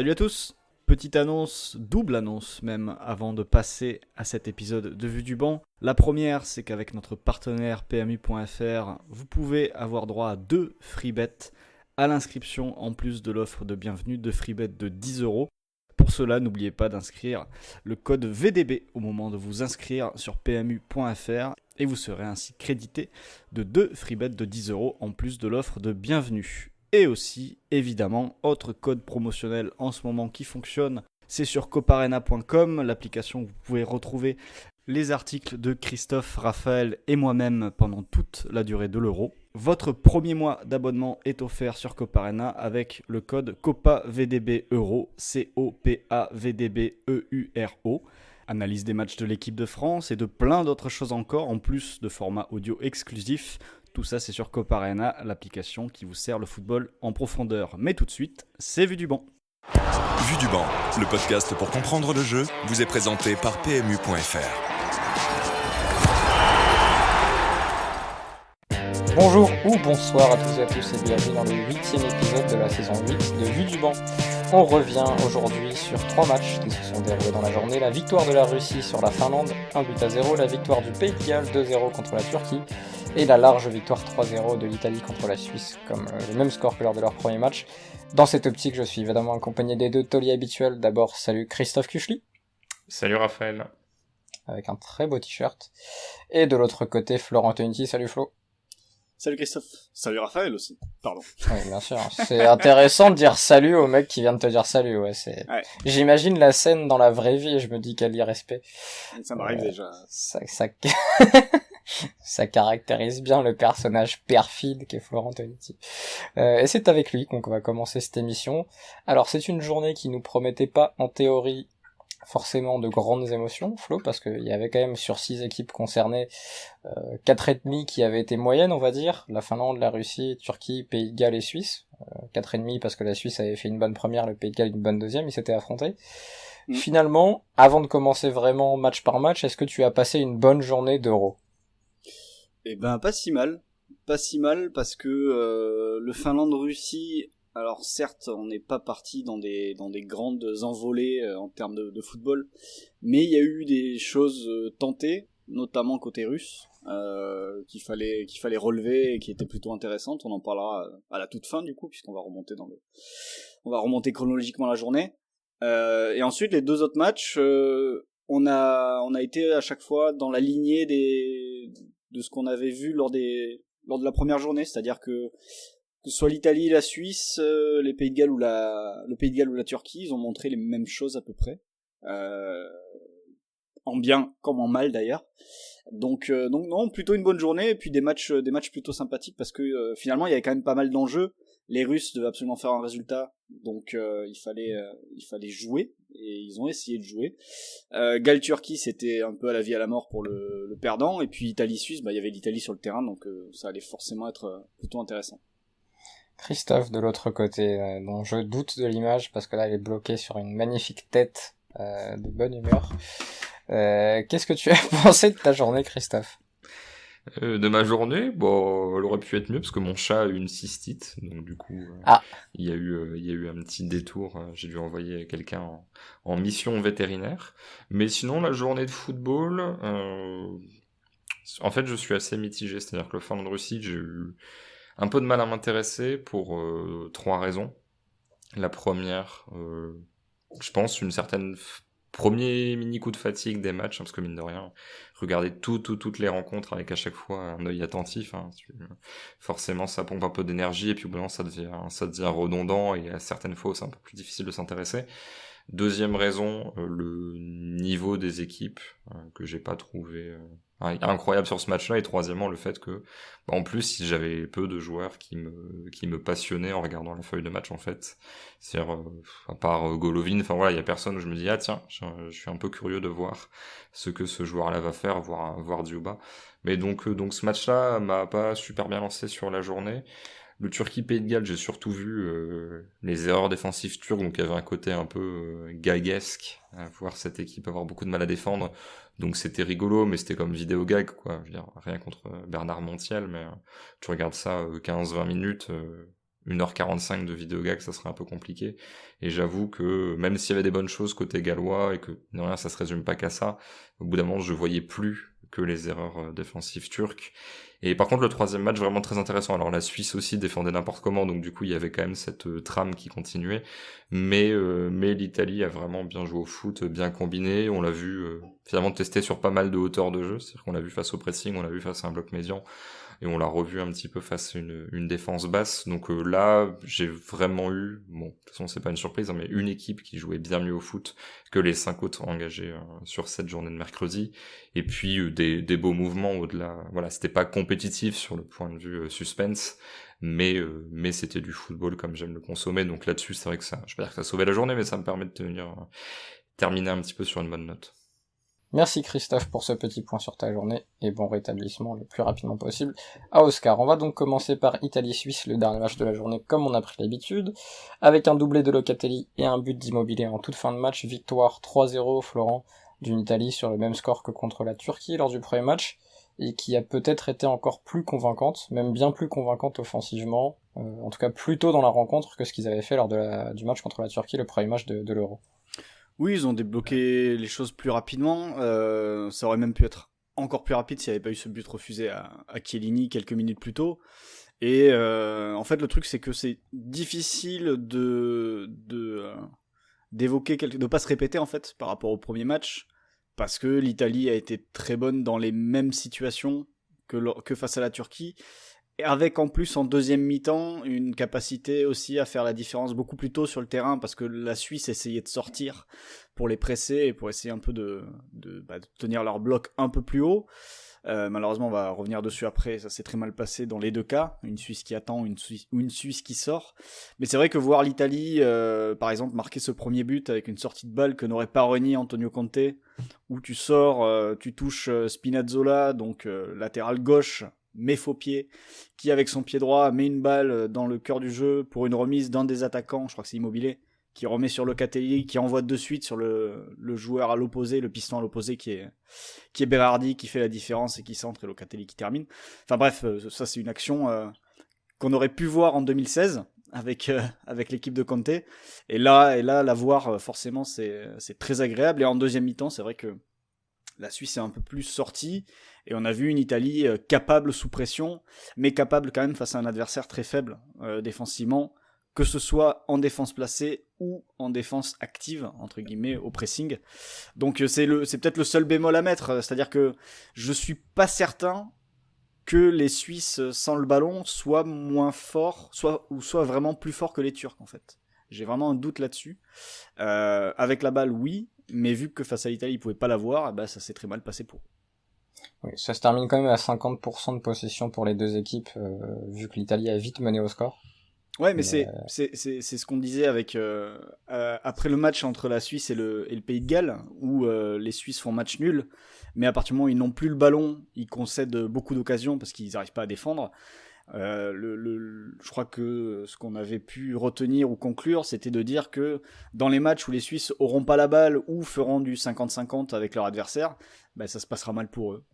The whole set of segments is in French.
Salut à tous. Petite annonce, double annonce même, avant de passer à cet épisode de Vue du Banc. La première, c'est qu'avec notre partenaire PMU.fr, vous pouvez avoir droit à 2 free bets à l'inscription, en plus de l'offre de bienvenue de free bet de 10€. Pour cela, n'oubliez pas d'inscrire le code VDB au moment de vous inscrire sur PMU.fr et vous serez ainsi crédité de 2 free bets de 10€ en plus de l'offre de bienvenue. Et aussi, évidemment, autre code promotionnel en ce moment qui fonctionne, c'est sur coparena.com, l'application où vous pouvez retrouver les articles de Christophe, Raphaël et moi-même pendant toute la durée de l'Euro. Votre premier mois d'abonnement est offert sur Coparena avec le code COPAVDBEURO, COPAVDBEURO. Analyse des matchs de l'équipe de France et de plein d'autres choses encore, en plus de formats audio exclusifs. Tout ça, c'est sur Coparena, l'application qui vous sert le football en profondeur. Mais tout de suite, c'est Vue du Banc. Vue du Banc, le podcast pour comprendre le jeu, vous est présenté par PMU.fr. Bonjour ou bonsoir à toutes et à tous et bienvenue dans le 8e épisode de la saison 8 de Vue du Banc. On revient aujourd'hui sur 3 matchs qui se sont déroulés dans la journée. La victoire de la Russie sur la Finlande, 1-0, la victoire du Pays de Galles, 2-0 contre la Turquie, et la large victoire 3-0 de l'Italie contre la Suisse, comme le même score que lors de leur premier match. Dans cette optique, je suis évidemment accompagné des 2 tauliers habituels. D'abord, salut Christophe Kuchli. Salut Raphaël. Avec un très beau t-shirt. Et de l'autre côté, Florent Tonti. Salut Flo. Salut Christophe. Salut Raphaël aussi. Pardon. Oui, bien sûr. C'est intéressant de dire salut au mec qui vient de te dire salut. Ouais. J'imagine la scène dans la vraie vie et je me dis quel irrespect. Ça m'arrive déjà. Ça caractérise bien le personnage perfide qu'est Florent Tonti. Et c'est avec lui qu'on va commencer cette émission. Alors c'est une journée qui nous promettait pas en théorie forcément de grandes émotions, Flo, parce qu'il y avait quand même sur 6 équipes concernées 4,5 qui avaient été moyennes, on va dire, la Finlande, la Russie, Turquie, Pays de Galles et Suisse. 4,5 parce que la Suisse avait fait une bonne première, le Pays de Galles une bonne deuxième, ils s'étaient affrontés. Finalement, avant de commencer vraiment match par match, est-ce que tu as passé une bonne journée d'Euro ? Eh ben pas si mal parce que le Finlande-Russie, alors certes on n'est pas parti dans des grandes envolées en termes de football, mais il y a eu des choses tentées, notamment côté russe, qu'il fallait relever et qui étaient plutôt intéressantes. On en parlera à la toute fin du coup, puisqu'on va remonter chronologiquement la journée. Et ensuite les 2 autres matchs, on a été à chaque fois dans la lignée de ce qu'on avait vu lors de la première journée, c'est-à-dire que ce soit l'Italie, la Suisse, le Pays de Galles ou la Turquie, ils ont montré les mêmes choses à peu près, en bien comme en mal d'ailleurs. Donc non, plutôt une bonne journée et puis des matchs plutôt sympathiques parce que finalement il y avait quand même pas mal d'enjeux. Les Russes devaient absolument faire un résultat, donc il fallait jouer et ils ont essayé de jouer. Galles-Turquie, c'était un peu à la vie à la mort pour le perdant, et puis Italie-Suisse, il y avait l'Italie sur le terrain, donc ça allait forcément être plutôt intéressant. Christophe de l'autre côté, dont je doute de l'image parce que là il est bloqué sur une magnifique tête de bonne humeur. Qu'est-ce que tu as pensé de ta journée, Christophe ? De ma journée, bon, elle aurait pu être mieux parce que mon chat a eu une cystite, donc du coup, il y a eu un petit détour. J'ai dû envoyer quelqu'un en mission vétérinaire. Mais sinon, la journée de football, en fait, je suis assez mitigé. C'est-à-dire que le Finlande-Russie, j'ai eu un peu de mal à m'intéresser pour 3 raisons. La première, je pense, une certaine premier mini coup de fatigue des matchs, parce que mine de rien, regarder toutes les rencontres avec à chaque fois un œil attentif, forcément ça pompe un peu d'énergie et puis au bout d'un moment ça devient redondant et à certaines fois c'est un peu plus difficile de s'intéresser. Deuxième raison, le niveau des équipes que j'ai pas trouvé incroyable sur ce match-là, et troisièmement le fait que en plus j'avais peu de joueurs qui me passionnaient en regardant la feuille de match en fait. C'est-à-dire à part Golovin, il y a personne où je me dis tiens, je suis un peu curieux de voir ce que ce joueur-là va faire, voir Djouba. Mais donc ce match-là m'a pas super bien lancé sur la journée. Le Turquie-Pays de Galles, j'ai surtout vu les erreurs défensives turques, donc il y avait un côté un peu gaguesque à voir cette équipe avoir beaucoup de mal à défendre. Donc c'était rigolo, mais c'était comme vidéo gag, quoi. Je veux dire, rien contre Bernard Montiel, mais tu regardes ça 15-20 minutes, 1h45 de vidéo gag, ça serait un peu compliqué. Et j'avoue que même s'il y avait des bonnes choses côté gallois et que de rien, ça se résume pas qu'à ça, au bout d'un moment, je voyais plus que les erreurs défensives turques. Et par contre, le troisième match, vraiment très intéressant. Alors la Suisse aussi défendait n'importe comment, donc du coup, il y avait quand même cette trame qui continuait. Mais l'Italie a vraiment bien joué au foot, bien combiné. On l'a vu finalement tester sur pas mal de hauteurs de jeu. C'est-à-dire qu'on l'a vu face au pressing, on l'a vu face à un bloc médian. Et on l'a revu un petit peu face à une défense basse. Donc là, j'ai vraiment eu, bon, de toute façon c'est pas une surprise, hein, mais une équipe qui jouait bien mieux au foot que les 5 autres engagés sur cette journée de mercredi. Et puis des beaux mouvements au-delà. Voilà, c'était pas compétitif sur le point de vue suspense, mais c'était du football comme j'aime le consommer. Donc là-dessus, c'est vrai que ça, je vais pas dire que ça sauvait la journée, mais ça me permet de terminer un petit peu sur une bonne note. Merci Christophe pour ce petit point sur ta journée, et bon rétablissement le plus rapidement possible à Oscar. On va donc commencer par Italie-Suisse, le dernier match de la journée comme on a pris l'habitude, avec un doublé de Locatelli et un but d'Immobilier en toute fin de match, victoire 3-0 Florent d'une Italie sur le même score que contre la Turquie lors du premier match, et qui a peut-être été encore plus convaincante, même bien plus convaincante offensivement, en tout cas plus tôt dans la rencontre que ce qu'ils avaient fait lors du match contre la Turquie, le premier match de l'Euro. Oui, ils ont débloqué les choses plus rapidement. Ça aurait même pu être encore plus rapide s'il n'y avait pas eu ce but refusé à Chiellini quelques minutes plus tôt. Et en fait, le truc, c'est que c'est difficile d'évoquer, de pas se répéter en fait par rapport au premier match, parce que l'Italie a été très bonne dans les mêmes situations que face à la Turquie. Et avec en plus en deuxième mi-temps une capacité aussi à faire la différence beaucoup plus tôt sur le terrain, parce que la Suisse essayait de sortir pour les presser et pour essayer un peu de tenir leur bloc un peu plus haut. Malheureusement, on va revenir dessus après, ça s'est très mal passé dans les deux cas, une Suisse qui attend ou une Suisse qui sort. Mais c'est vrai que voir l'Italie, par exemple, marquer ce premier but avec une sortie de balle que n'aurait pas renié Antonio Conte, où tu sors, tu touches Spinazzola, donc latéral gauche, mais faux pied, qui avec son pied droit met une balle dans le cœur du jeu pour une remise d'un des attaquants, je crois que c'est Immobilier, qui remet sur Locatelli, qui envoie de suite sur le joueur à l'opposé, le piston à l'opposé qui est Berardi, qui fait la différence et qui centre, et Locatelli qui termine. Enfin bref, ça c'est une action qu'on aurait pu voir en 2016 avec l'équipe de Conte, et là la voir forcément c'est très agréable. Et en deuxième mi-temps, c'est vrai que la Suisse est un peu plus sortie, et on a vu une Italie capable sous pression, mais capable quand même face à un adversaire très faible défensivement, que ce soit en défense placée ou en défense active, entre guillemets, au pressing. Donc c'est peut-être le seul bémol à mettre, c'est-à-dire que je suis pas certain que les Suisses sans le ballon soient moins forts, soit vraiment plus forts que les Turcs en fait. J'ai vraiment un doute là-dessus. Avec la balle, oui, mais vu que face à l'Italie, ils pouvaient pas l'avoir, bah, ça s'est très mal passé pour eux. Oui, ça se termine quand même à 50% de possession pour les deux équipes, vu que l'Italie a vite mené au score. Ouais, mais c'est ce qu'on disait avec après le match entre la Suisse et le Pays de Galles, où les Suisses font match nul, mais à partir du moment où ils n'ont plus le ballon, ils concèdent beaucoup d'occasions parce qu'ils n'arrivent pas à défendre. Je crois que ce qu'on avait pu retenir ou conclure, c'était de dire que dans les matchs où les Suisses auront pas la balle ou feront du 50-50 avec leur adversaire, bah, ça se passera mal pour eux.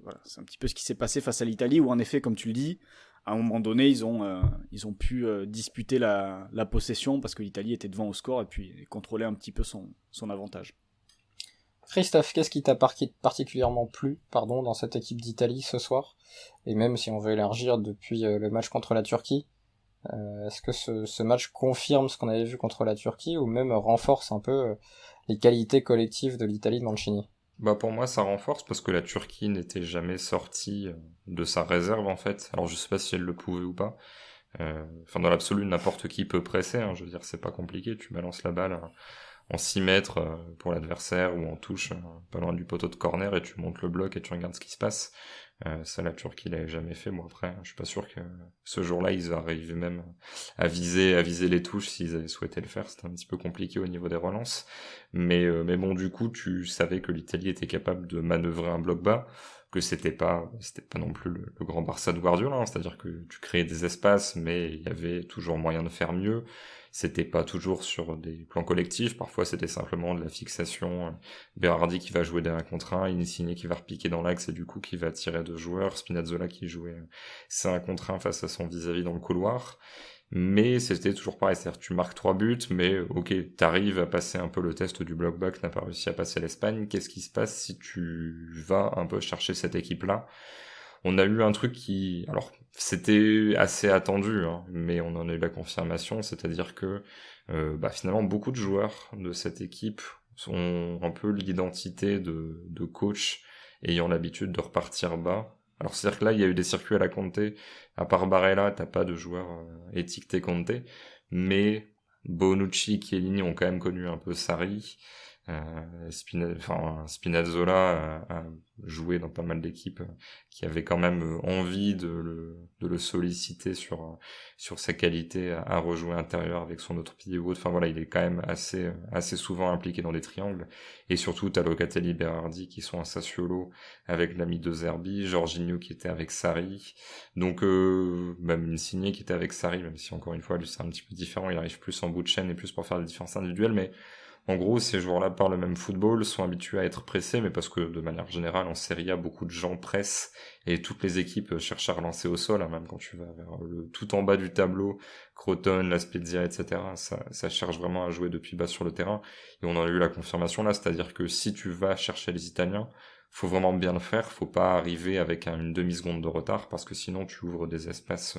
Voilà, c'est un petit peu ce qui s'est passé face à l'Italie, où en effet, comme tu le dis, à un moment donné, ils ont pu disputer la possession parce que l'Italie était devant au score et puis contrôler un petit peu son avantage. Christophe, qu'est-ce qui t'a particulièrement plu dans cette équipe d'Italie ce soir? Et même si on veut élargir depuis le match contre la Turquie, est-ce que ce match confirme ce qu'on avait vu contre la Turquie ou même renforce un peu les qualités collectives de l'Italie de Mancini? Bah pour moi ça renforce parce que la Turquie n'était jamais sortie de sa réserve en fait. Alors je sais pas si elle le pouvait ou pas. Dans l'absolu n'importe qui peut presser, hein. Je veux dire c'est pas compliqué, tu balances la balle en 6 mètres pour l'adversaire ou en touche pas loin du poteau de corner et tu montes le bloc et tu regardes ce qui se passe. Ça la Turquie l'avait jamais fait. Moi après je suis pas sûr que ce jour-là ils arrivaient même à viser les touches s'ils avaient souhaité le faire. C'était un petit peu compliqué au niveau des relances, mais bon du coup tu savais que l'Italie était capable de manœuvrer un bloc bas, que c'était pas non plus le grand Barça de Guardiola, hein. C'est-à-dire que tu créais des espaces mais il y avait toujours moyen de faire mieux. C'était pas toujours sur des plans collectifs, parfois c'était simplement de la fixation, Berardi qui va jouer d'un contre un, Insigne qui va repiquer dans l'axe et du coup qui va tirer 2 joueurs, Spinazzola qui jouait 5 contre 1 face à son vis-à-vis dans le couloir, Mais c'était toujours pareil, c'est-à-dire tu marques 3 buts, mais ok, t'arrives à passer un peu le test du block back, n'as pas réussi à passer l'Espagne, qu'est-ce qui se passe si tu vas un peu chercher cette équipe-là? On a eu un truc qui, alors c'était assez attendu, hein, mais on en a eu la confirmation, c'est-à-dire que finalement beaucoup de joueurs de cette équipe sont un peu l'identité de coach ayant l'habitude de repartir bas. Alors c'est-à-dire que là, il y a eu des circuits à la Conte, à part Barella, t'as pas de joueur étiqueté Conte, mais Bonucci, Chiellini ont quand même connu un peu Sarri, Spinazzola a joué dans pas mal d'équipes qui avaient quand même envie de le solliciter sur sa qualité à rejouer intérieur avec son autre pied ou autre. Enfin voilà, il est quand même assez souvent impliqué dans des triangles. Et surtout, t'as Locatelli, Berardi qui sont à Sassuolo avec l'ami de Zerbi, Jorginho qui était avec Sarri, donc même Insigne qui était avec Sarri, même si encore une fois lui c'est un petit peu différent, il arrive plus en bout de chaîne et plus pour faire des différences individuelles, mais en gros, ces joueurs-là parlent le même football, sont habitués à être pressés, mais parce que de manière générale, en Serie A, beaucoup de gens pressent et toutes les équipes cherchent à relancer au sol, hein, même quand tu vas vers tout en bas du tableau, Crotone, La Spezia, etc. Ça cherche vraiment à jouer depuis bas sur le terrain. Et on en a eu la confirmation là, c'est-à-dire que si tu vas chercher les Italiens, faut vraiment bien le faire, faut pas arriver avec une demi-seconde de retard, parce que sinon tu ouvres des espaces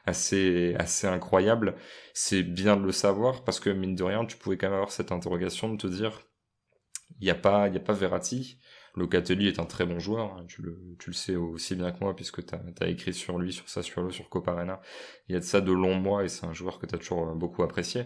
assez incroyables. C'est bien de le savoir, parce que mine de rien, tu pouvais quand même avoir cette interrogation de te dire, il y a pas Verratti. Locatelli est un très bon joueur, hein, tu le sais aussi bien que moi, puisque t'as écrit sur lui, sur Sassuolo, sur Coparena. Il y a de ça de longs mois, et c'est un joueur que t'as toujours beaucoup apprécié.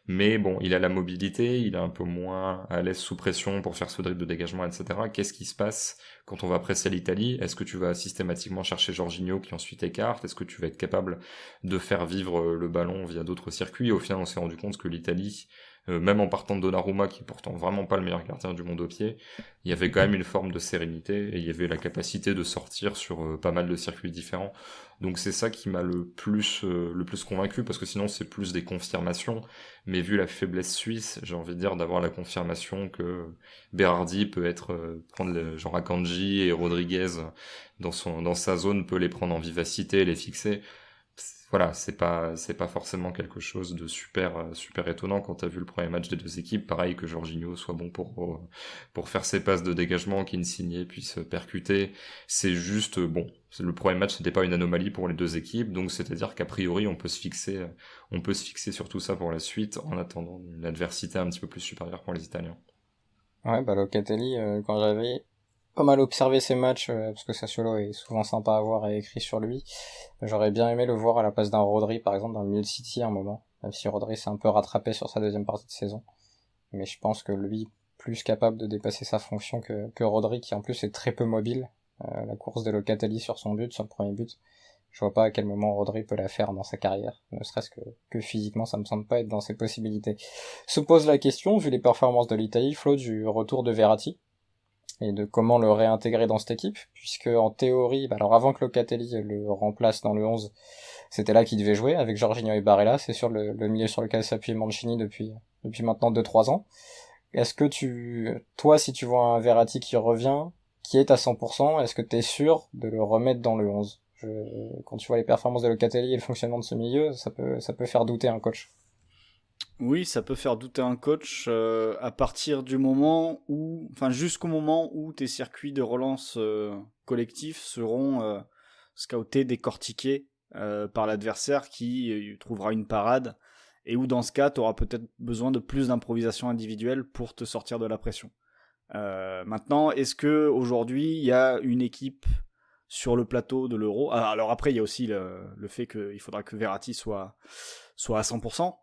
Mais bon, il a la mobilité, il est un peu moins à l'aise sous pression pour faire ce dribble de dégagement, etc. Qu'est-ce qui se passe quand on va presser l'Italie? Est-ce que tu vas systématiquement chercher Jorginho qui ensuite écarte? Est-ce que tu vas être capable de faire vivre le ballon via d'autres circuits? Au final, on s'est rendu compte que l'Italie, même en partant de Donnarumma, qui est pourtant vraiment pas le meilleur gardien du monde au pied, il y avait quand même une forme de sérénité, et il y avait la capacité de sortir sur pas mal de circuits différents. Donc c'est ça qui m'a le plus convaincu, parce que sinon c'est plus des confirmations, mais vu la faiblesse suisse, j'ai envie de dire d'avoir la confirmation que Berardi peut prendre genre Akanji et Rodriguez dans sa zone, peut les prendre en vivacité, les fixer. Voilà, c'est pas forcément quelque chose de super étonnant quand t'as vu le premier match des deux équipes. Pareil, que Jorginho soit bon pour faire ses passes de dégagement, qu'Insigne puisse percuter. C'est juste bon. Le premier match, c'était pas une anomalie pour les deux équipes, donc c'est-à-dire qu'a priori on peut se fixer sur tout ça pour la suite en attendant une adversité un petit peu plus supérieure pour les Italiens. Ouais, Locatelli, quand j'avais pas mal observé ses matchs, parce que Sassuolo est souvent sympa à voir et écrit sur lui, j'aurais bien aimé le voir à la place d'un Rodri, par exemple, dans le milieu de City à un moment, même si Rodri s'est un peu rattrapé sur sa deuxième partie de saison. Mais je pense que lui, plus capable de dépasser sa fonction que Rodri, qui en plus est très peu mobile. La course de Locatelli sur son le premier but, je vois pas à quel moment Rodri peut la faire dans sa carrière, ne serait-ce que physiquement, ça me semble pas être dans ses possibilités. Se pose la question, vu les performances de l'Italie, Flo, du retour de Verratti, et de comment le réintégrer dans cette équipe, puisque en théorie, alors avant que Locatelli le remplace dans le 11, c'était là qu'il devait jouer, avec Jorginho et Barella, c'est sur le milieu sur lequel s'appuie Mancini depuis maintenant 2-3 ans. Est-ce que toi, si tu vois un Verratti qui revient, qui est à 100%, est-ce que t'es sûr de le remettre dans le 11? Quand tu vois les performances de Locatelli et le fonctionnement de ce milieu, ça peut faire douter un coach. Oui, ça peut faire douter un coach à partir du moment où, enfin jusqu'au moment où tes circuits de relance collectifs seront scoutés, décortiqués par l'adversaire qui trouvera une parade, et où dans ce cas, tu auras peut-être besoin de plus d'improvisation individuelle pour te sortir de la pression. Maintenant, est-ce que aujourd'hui il y a une équipe sur le plateau de l'Euro? Alors après, il y a aussi le fait qu'il faudra que Verratti soit à 100%,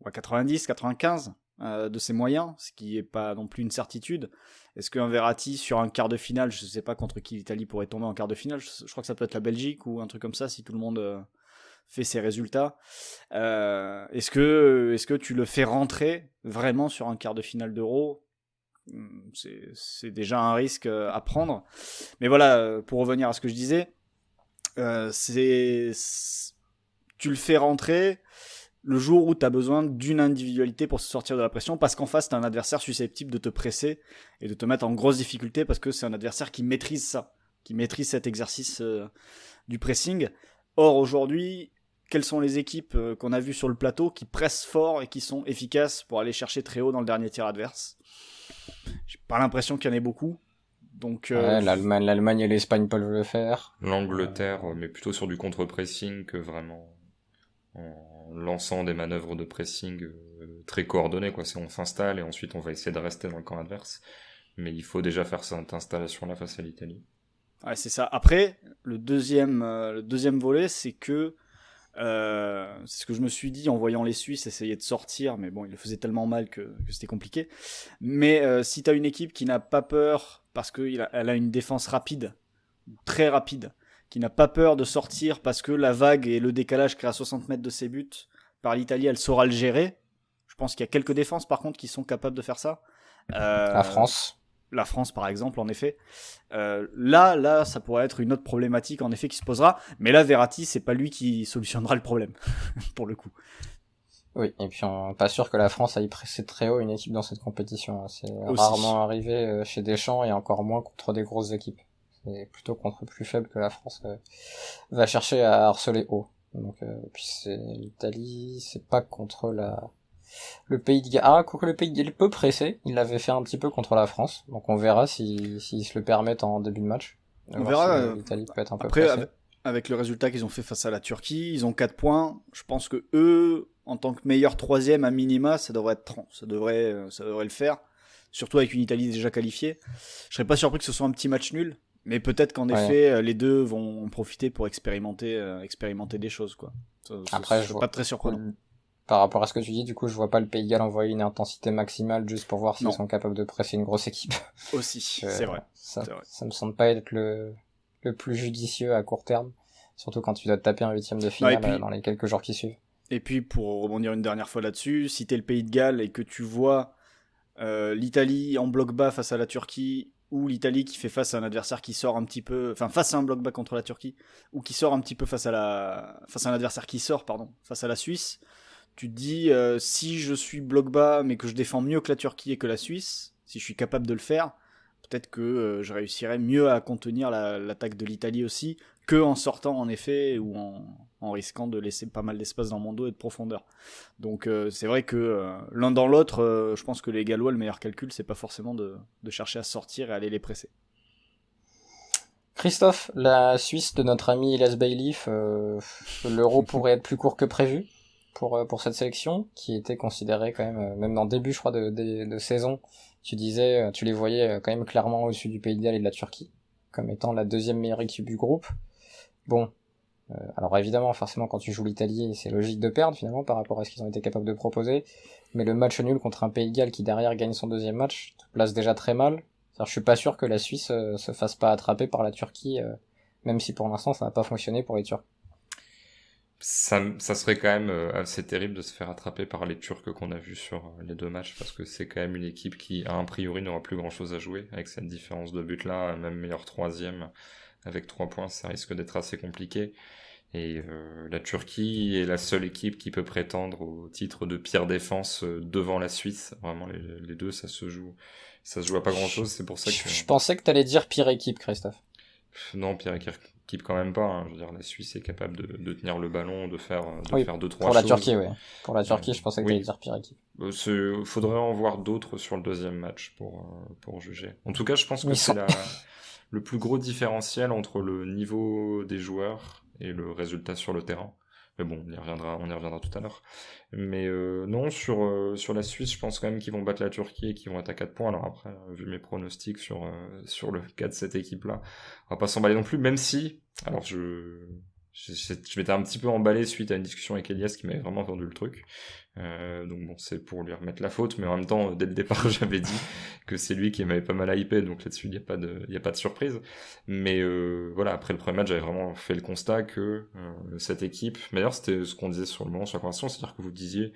ou à 90, 95 de ses moyens, ce qui n'est pas non plus une certitude. Est-ce qu'un Verratti sur un quart de finale, je ne sais pas contre qui l'Italie pourrait tomber en quart de finale, je crois que ça peut être la Belgique ou un truc comme ça si tout le monde fait ses résultats. Est-ce que tu le fais rentrer vraiment sur un quart de finale d'Euro? C'est déjà un risque à prendre. Mais voilà, pour revenir à ce que je disais, tu le fais rentrer le jour où tu as besoin d'une individualité pour se sortir de la pression, parce qu'en face, tu as un adversaire susceptible de te presser et de te mettre en grosse difficulté, parce que c'est un adversaire qui maîtrise ça, qui maîtrise cet exercice du pressing. Or, aujourd'hui, quelles sont les équipes qu'on a vues sur le plateau qui pressent fort et qui sont efficaces pour aller chercher très haut dans le dernier tir adverse. J'ai pas l'impression qu'il y en ait beaucoup. Donc, l'Allemagne et l'Espagne peuvent le faire. L'Angleterre, mais plutôt sur du contre-pressing que vraiment en lançant des manœuvres de pressing très coordonnées, quoi. On s'installe et ensuite on va essayer de rester dans le camp adverse. Mais il faut déjà faire cette installation-là face à l'Italie. Ouais, c'est ça. Après, le deuxième volet, c'est que c'est ce que je me suis dit en voyant les Suisses essayer de sortir, mais bon, ils le faisaient tellement mal que c'était compliqué. Mais si t'as une équipe qui n'a pas peur, parce qu'elle a une défense rapide, très rapide, qui n'a pas peur de sortir parce que la vague et le décalage créé à 60 mètres de ses buts par l'Italie, elle saura le gérer. Je pense qu'il y a quelques défenses par contre qui sont capables de faire ça. La France par exemple, en effet. Là, ça pourrait être une autre problématique en effet qui se posera. Mais là, Verratti, c'est pas lui qui solutionnera le problème pour le coup. Oui, et puis pas sûr que la France aille presser très haut une équipe dans cette compétition. C'est Aussi. Rarement arrivé chez Deschamps et encore moins contre des grosses équipes. C'est plutôt contre plus faibles que la France va chercher à harceler haut. Donc puis c'est l'Italie, c'est pas contre le Pays de Galles. Ah, quoique le Pays de Galles peut presser, il l'avait fait un petit peu contre la France. Donc on verra s'ils se le permettent en début de match. On verra. Si l'Italie peut être un peu après, pressée. avec le résultat qu'ils ont fait face à la Turquie, ils ont 4 points. Je pense que eux, en tant que meilleur troisième à minima, ça devrait le faire. Surtout avec une Italie déjà qualifiée. Je serais pas surpris que ce soit un petit match nul. Mais peut-être qu'en effet, les deux vont en profiter pour expérimenter des choses, quoi. Après, je vois pas très surprenant. Par rapport à ce que tu dis, du coup, je vois pas le Pays de Galles envoyer une intensité maximale juste pour voir s'ils sont capables de presser une grosse équipe. Aussi, c'est vrai. Ça me semble pas être le plus judicieux à court terme. Surtout quand tu dois te taper un 8e de finale dans les quelques jours qui suivent. Et puis, pour rebondir une dernière fois là-dessus, si t'es le Pays de Galles et que tu vois l'Italie en bloc bas face à la Turquie, ou l'Italie qui fait face à un adversaire qui sort un petit peu, enfin face à un bloc bas contre la Turquie, ou qui sort un petit peu face à un adversaire qui sort, face à la Suisse, tu te dis, si je suis bloc bas mais que je défends mieux que la Turquie et que la Suisse, si je suis capable de le faire, peut-être que je réussirais mieux à contenir l'attaque de l'Italie aussi, que en sortant en effet, ou en risquant de laisser pas mal d'espace dans mon dos et de profondeur. Donc c'est vrai que l'un dans l'autre, je pense que les Gallois, le meilleur calcul, c'est pas forcément de chercher à sortir et aller les presser. Christophe, la Suisse de notre ami Elias Bailiff, l'Euro pourrait être plus court que prévu pour cette sélection, qui était considérée quand même dans le début, je crois, de saison. Tu les voyais quand même clairement au-dessus du Pays de Galles et de la Turquie, comme étant la deuxième meilleure équipe du groupe. Bon, alors évidemment, forcément, quand tu joues l'Italie, c'est logique de perdre finalement par rapport à ce qu'ils ont été capables de proposer. Mais le match nul contre un Pays de Galles qui derrière gagne son deuxième match te place déjà très mal. Je suis pas sûr que la Suisse se fasse pas attraper par la Turquie, même si pour l'instant ça n'a pas fonctionné pour les Turcs. Ça serait quand même assez terrible de se faire attraper par les Turcs qu'on a vus sur les deux matchs, parce que c'est quand même une équipe qui, a priori, n'aura plus grand chose à jouer avec cette différence de but là, même meilleur troisième avec 3 points, ça risque d'être assez compliqué. Et la Turquie est la seule équipe qui peut prétendre au titre de pire défense devant la Suisse. Vraiment, les deux, ça se joue à pas grand chose, c'est pour ça que... Je pensais que t'allais dire pire équipe, Christophe. Non, pire équipe quand même pas, hein. Je veux dire, la Suisse est capable de tenir le ballon, de faire 2-3 choses. Pour la Turquie, oui. Pour la Turquie, je pensais que t'allais dire pire équipe. Faudrait en voir d'autres sur le deuxième match pour juger. En tout cas, je pense que c'est le plus gros différentiel entre le niveau des joueurs et le résultat sur le terrain. Mais bon, on y reviendra tout à l'heure. Mais non, sur la Suisse, je pense quand même qu'ils vont battre la Turquie et qu'ils vont être à 4 points. Alors après, vu mes pronostics sur le cas de cette équipe-là, on va pas s'emballer non plus, même si, alors je m'étais un petit peu emballé suite à une discussion avec Elias qui m'avait vraiment vendu le truc. Donc bon, c'est pour lui remettre la faute, mais en même temps, dès le départ, j'avais dit que c'est lui qui m'avait pas mal hypé, donc là-dessus, il y a pas de surprise. Mais voilà, après le premier match, j'avais vraiment fait le constat que cette équipe, mais d'ailleurs, c'était ce qu'on disait sur le moment sur la conversation, c'est-à-dire que vous disiez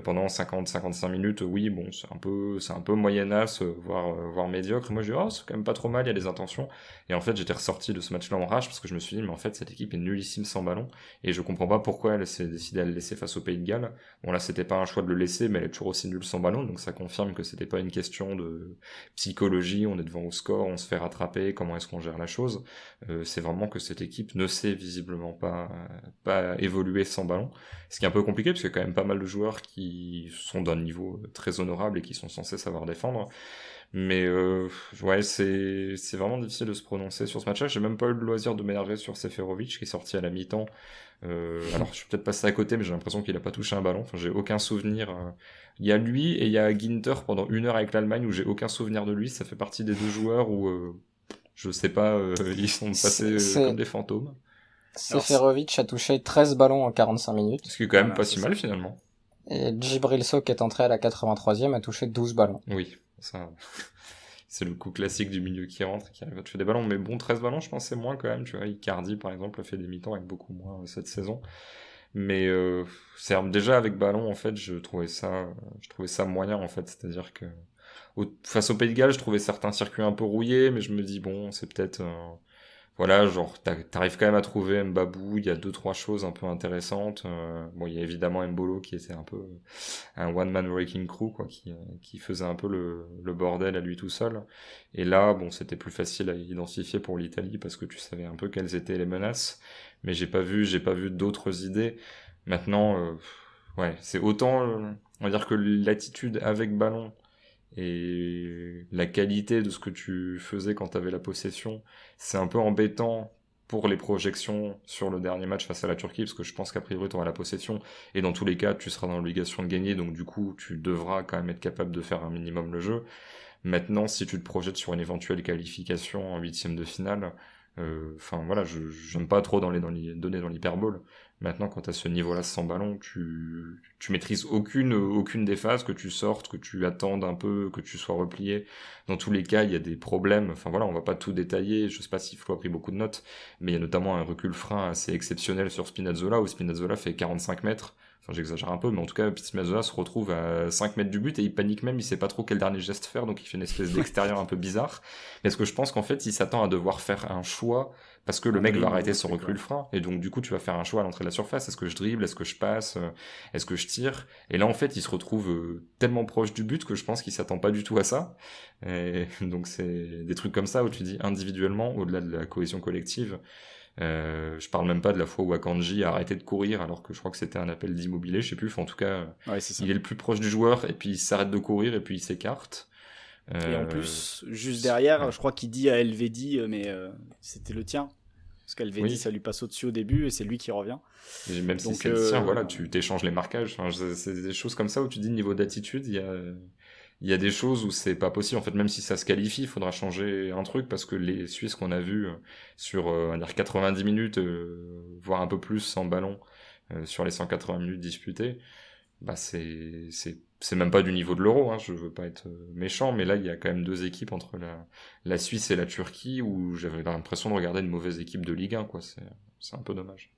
pendant 50-55 minutes, oui, bon, c'est un peu moyenasse, voire médiocre. Moi, je dis, c'est quand même pas trop mal, il y a des intentions. Et en fait, j'étais ressorti de ce match-là en rage parce que je me suis dit, mais en fait, cette équipe est nullissime sans ballon et je comprends pas pourquoi elle s'est décidée à le laisser face au Pays de Galles. Bon, là, c'était pas un choix de le laisser, mais elle est toujours aussi nulle sans ballon, donc ça confirme que c'était pas une question de psychologie, on est devant au score, on se fait rattraper, comment est-ce qu'on gère la chose. C'est vraiment que cette équipe ne sait visiblement pas évoluer sans ballon, ce qui est un peu compliqué, parce qu'il y a quand même pas mal de joueurs qui sont d'un niveau très honorable et qui sont censés savoir défendre. Mais ouais, c'est vraiment difficile de se prononcer sur ce match-là. J'ai même pas eu le loisir de m'énerver sur Seferovic qui est sorti à la mi-temps. Alors je suis peut-être passé à côté, mais j'ai l'impression qu'il a pas touché un ballon. Enfin, j'ai aucun souvenir. Il y a lui et il y a Ginter pendant 1 heure avec l'Allemagne où j'ai aucun souvenir de lui. Ça fait partie des 2 joueurs où je sais pas, ils sont passés comme des fantômes. Seferovic a touché 13 ballons en 45 minutes. Ce qui est quand même pas si mal finalement. Et Djibril Sow, qui est entré à la 83e, a touché 12 ballons. Oui, ça, c'est le coup classique du milieu qui rentre et qui arrive à toucher des ballons. Mais bon, 13 ballons, je pense c'est moins quand même. Tu vois, Icardi, par exemple, a fait des mi-temps avec beaucoup moins cette saison. Mais déjà avec ballon, en fait, je trouvais ça moyen, en fait. C'est-à-dire que face au Pays de Galles, je trouvais certains circuits un peu rouillés, mais je me dis, bon, c'est peut-être... Voilà, genre, t'arrives quand même à trouver Mbabou, il y a 2-3 choses un peu intéressantes. Bon, il y a évidemment Mbolo qui était un peu un one-man wrecking crew, quoi, qui faisait un peu le bordel à lui tout seul. Et là, bon, c'était plus facile à identifier pour l'Italie parce que tu savais un peu quelles étaient les menaces. Mais j'ai pas vu d'autres idées. Maintenant, ouais, c'est autant, on va dire que l'attitude avec ballon et la qualité de ce que tu faisais quand t'avais la possession, c'est un peu embêtant pour les projections sur le dernier match face à la Turquie, parce que je pense qu'a priori tu auras la possession, et dans tous les cas tu seras dans l'obligation de gagner, donc du coup tu devras quand même être capable de faire un minimum le jeu. Maintenant, si tu te projettes sur une éventuelle qualification en 8e de finale, enfin voilà, j'aime pas trop donner dans l'hyperbole. Maintenant, quand à ce niveau-là sans ballon, tu maîtrises aucune des phases, que tu sortes, que tu attendes un peu, que tu sois replié. Dans tous les cas, il y a des problèmes. Enfin voilà, on va pas tout détailler. Je sais pas si Flo a pris beaucoup de notes, mais il y a notamment un recul frein assez exceptionnel sur Spinazzola, où Spinazzola fait 45 mètres. Enfin, j'exagère un peu, mais en tout cas, Spinazzola se retrouve à 5 mètres du but et il panique même, il sait pas trop quel dernier geste faire, donc il fait une espèce d'extérieur un peu bizarre. Parce que je pense qu'en fait, il s'attend à devoir faire un choix, parce que le mec va arrêter son recul frein, et donc du coup, tu vas faire un choix à l'entrée de la surface. Est-ce que je dribble? Est-ce que je passe? Est-ce que je tire? Et là, en fait, il se retrouve tellement proche du but que je pense qu'il s'attend pas du tout à ça. Et donc, c'est des trucs comme ça où tu dis individuellement, au-delà de la cohésion collective, je parle même pas de la fois où Akanji a arrêté de courir alors que je crois que c'était un appel d'immobilier, je sais plus, enfin, en tout cas, Ouais, c'est ça. il est le plus proche du joueur et puis il s'arrête de courir et puis il s'écarte. Et en plus, juste derrière, ouais. je crois qu'il dit à Elvedi, mais c'était le tien. Parce qu'Elvedi, Oui. ça lui passe au-dessus au début et c'est lui qui revient. Et même si Donc, c'est le sien, voilà, tu t'échanges les marquages. Enfin, c'est des choses comme ça où tu dis niveau d'attitude, il y a des choses où c'est pas possible. En fait, même si ça se qualifie, il faudra changer un truc parce que les Suisses qu'on a vus sur on va dire 90 minutes, voire un peu plus sans ballon, sur les 180 minutes disputées, bah c'est même pas du niveau de l'Euro, hein, je veux pas être méchant, mais là il y a quand même 2 équipes entre la Suisse et la Turquie où j'avais l'impression de regarder une mauvaise équipe de Ligue 1, quoi. C'est un peu dommage.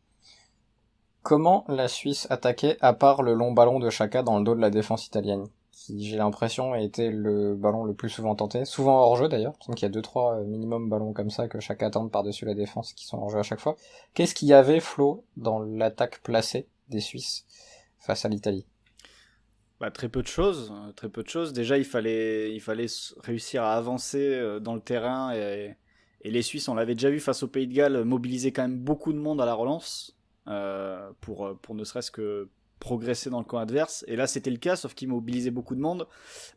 Comment la Suisse attaquait à part le long ballon de Xhaka dans le dos de la défense italienne, qui j'ai l'impression a été le ballon le plus souvent tenté, souvent hors jeu d'ailleurs, parce qu'il y a 2-3 minimum ballons comme ça que Xhaka tente par-dessus la défense qui sont hors jeu à chaque fois. Qu'est-ce qu'il y avait, Flo, dans l'attaque placée des Suisses face à l'Italie? Bah, très peu de choses. Déjà, il fallait réussir à avancer dans le terrain et les Suisses, on l'avait déjà vu face au Pays de Galles, mobiliser quand même beaucoup de monde à la relance pour ne serait-ce que progresser dans le camp adverse. Et là, c'était le cas, sauf qu'ils mobilisaient beaucoup de monde,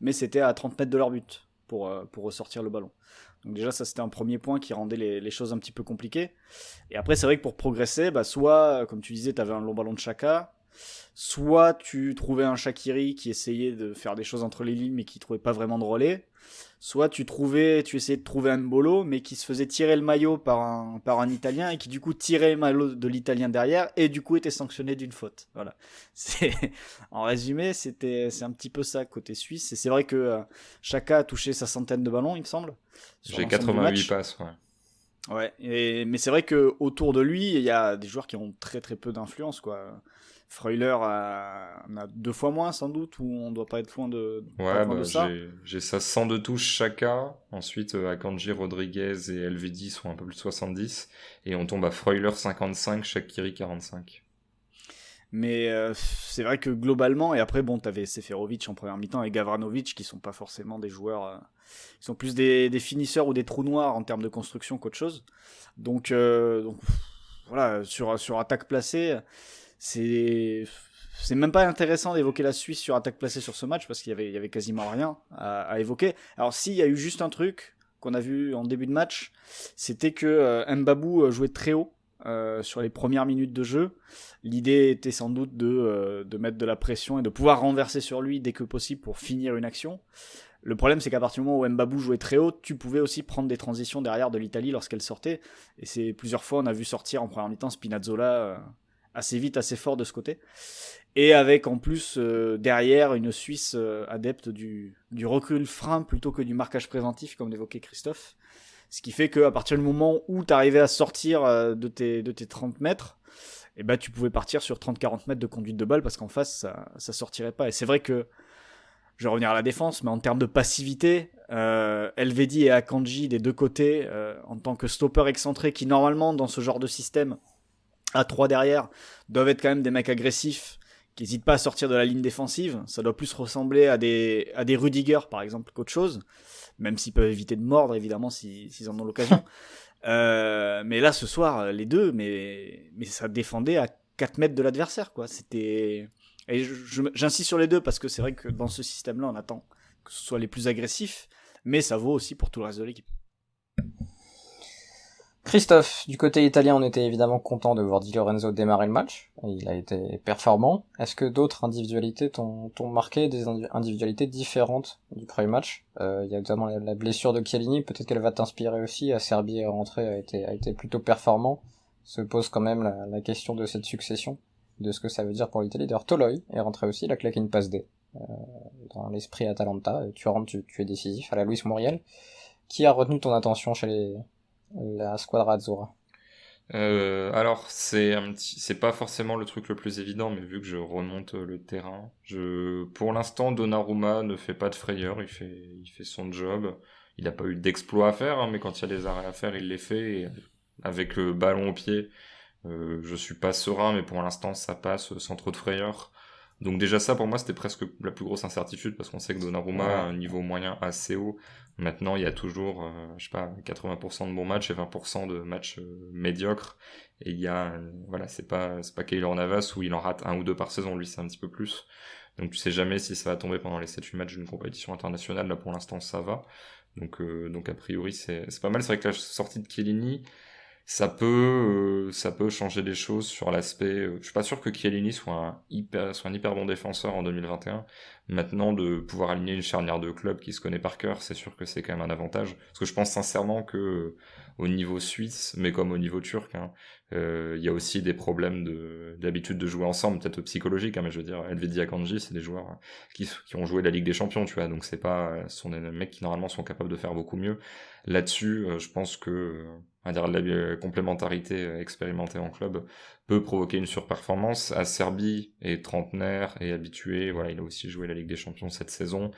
mais c'était à 30 mètres de leur but pour ressortir le ballon. Donc déjà, ça c'était un premier point qui rendait les choses un petit peu compliquées. Et après, c'est vrai que pour progresser, bah, soit, comme tu disais, tu avais un long ballon de Xhaka, soit tu trouvais un Shaqiri qui essayait de faire des choses entre les lignes mais qui trouvait pas vraiment de relais, soit tu essayais de trouver un Mbolo mais qui se faisait tirer le maillot par un Italien et qui du coup tirait le maillot de l'Italien derrière et du coup était sanctionné d'une faute. Voilà. En résumé, c'est un petit peu ça côté suisse, et c'est vrai que Xhaka a touché sa centaine de ballons, il me semble. J'ai 88 passes, ouais. Ouais, mais c'est vrai que autour de lui, il y a des joueurs qui ont très très peu d'influence, quoi. Freuler en a 2 fois moins sans doute, ou on doit pas être loin de Ouais, de ça. j'ai ça 102 touches chacun. Ensuite, Akanji, Rodriguez et Elvedi sont un peu plus de 70. Et on tombe à Freuler 55, Shaqiri 45. Mais c'est vrai que globalement, et après bon, t'avais Seferovic en première mi-temps et Gavranovic qui sont pas forcément des joueurs, ils sont plus des finisseurs ou des trous noirs en termes de construction qu'autre chose. Donc voilà, sur attaque placée, c'est même pas intéressant d'évoquer la Suisse sur attaque placée sur ce match parce qu'il y avait quasiment rien à évoquer. Alors s'il y a eu juste un truc qu'on a vu en début de match, c'était que Mbabou jouait très haut sur les premières minutes de jeu. L'idée était sans doute de mettre de la pression et de pouvoir renverser sur lui dès que possible pour finir une action. Le problème, c'est qu'à partir du moment où Mbabou jouait très haut, tu pouvais aussi prendre des transitions derrière de l'Italie lorsqu'elle sortait. Et c'est plusieurs fois, on a vu sortir en première mi-temps Spinazzola assez vite, assez fort de ce côté. Et avec en plus derrière une Suisse adepte du recul frein plutôt que du marquage préventif, comme l'évoquait Christophe. Ce qui fait qu'à partir du moment où tu arrivais à sortir de tes 30 mètres, et ben, tu pouvais partir sur 30-40 mètres de conduite de balle parce qu'en face, ça sortirait pas. Et c'est vrai que, je vais revenir à la défense, mais en termes de passivité, Elvedi et Akanji des deux côtés, en tant que stopper excentré, qui normalement, dans ce genre de système, à 3 derrière, doivent être quand même des mecs agressifs, qui n'hésitent pas à sortir de la ligne défensive. Ça doit plus ressembler à des Rudiger, par exemple, qu'autre chose. Même s'ils peuvent éviter de mordre, évidemment, s'ils en ont l'occasion. Mais là, ce soir, les deux, mais ça défendait à 4 mètres de l'adversaire, quoi. C'était... Et j'insiste sur les deux, parce que c'est vrai que dans ce système-là, on attend que ce soit les plus agressifs, mais ça vaut aussi pour tout le reste de l'équipe. Christophe, du côté italien, on était évidemment content de voir Di Lorenzo démarrer le match. Il a été performant. Est-ce que d'autres individualités t'ont marqué, des individualités différentes du premier match? Il y a notamment la blessure de Chiellini, peut-être qu'elle va t'inspirer aussi. Acerbi est rentré, a été plutôt performant. Se pose quand même la question de cette succession, de ce que ça veut dire pour l'Italie. D'ailleurs, Toloi est rentré aussi, il a claqué une passe D. Dans l'esprit Atalanta, tu rentres, tu es décisif, à la Luis Muriel. Qui a retenu ton attention chez la Squadra Azzurra? Alors c'est pas forcément le truc le plus évident, mais vu que je remonte le terrain, pour l'instant Donnarumma ne fait pas de frayeur, il fait son job. Il n'a pas eu d'exploit à faire, hein, mais quand il y a des arrêts à faire, il les fait. Et avec le ballon au pied, je suis pas serein, mais pour l'instant ça passe sans trop de frayeur. Donc déjà ça pour moi c'était presque la plus grosse incertitude parce qu'on sait que Donnarumma a un niveau moyen assez haut. Maintenant il y a toujours 80% de bons matchs et 20% de matchs médiocres, et il y a voilà, c'est pas Keylor Navas où il en rate un ou deux par saison, lui c'est un petit peu plus. Donc tu sais jamais si ça va tomber pendant les 7-8 matchs d'une compétition internationale. Là pour l'instant ça va. Donc a priori c'est pas mal. C'est vrai que la sortie de Chiellini, ça peut changer des choses sur l'aspect. Je suis pas sûr que Chiellini soit un hyper bon défenseur en 2021. Maintenant, de pouvoir aligner une charnière de club qui se connaît par cœur, c'est sûr que c'est quand même un avantage. Parce que je pense sincèrement que au niveau suisse, mais comme au niveau turc, hein, y a aussi des problèmes d'habitude de jouer ensemble, peut-être psychologique, hein, mais je veux dire, Elvedi Akanji, c'est des joueurs qui ont joué la Ligue des Champions, tu vois, donc ce sont des mecs qui normalement sont capables de faire beaucoup mieux. Là-dessus, je pense que on va dire la complémentarité expérimentée en club peut provoquer une surperformance. Acerbi est trentenaire et habitué, voilà, il a aussi joué la Ligue des Champions cette saison.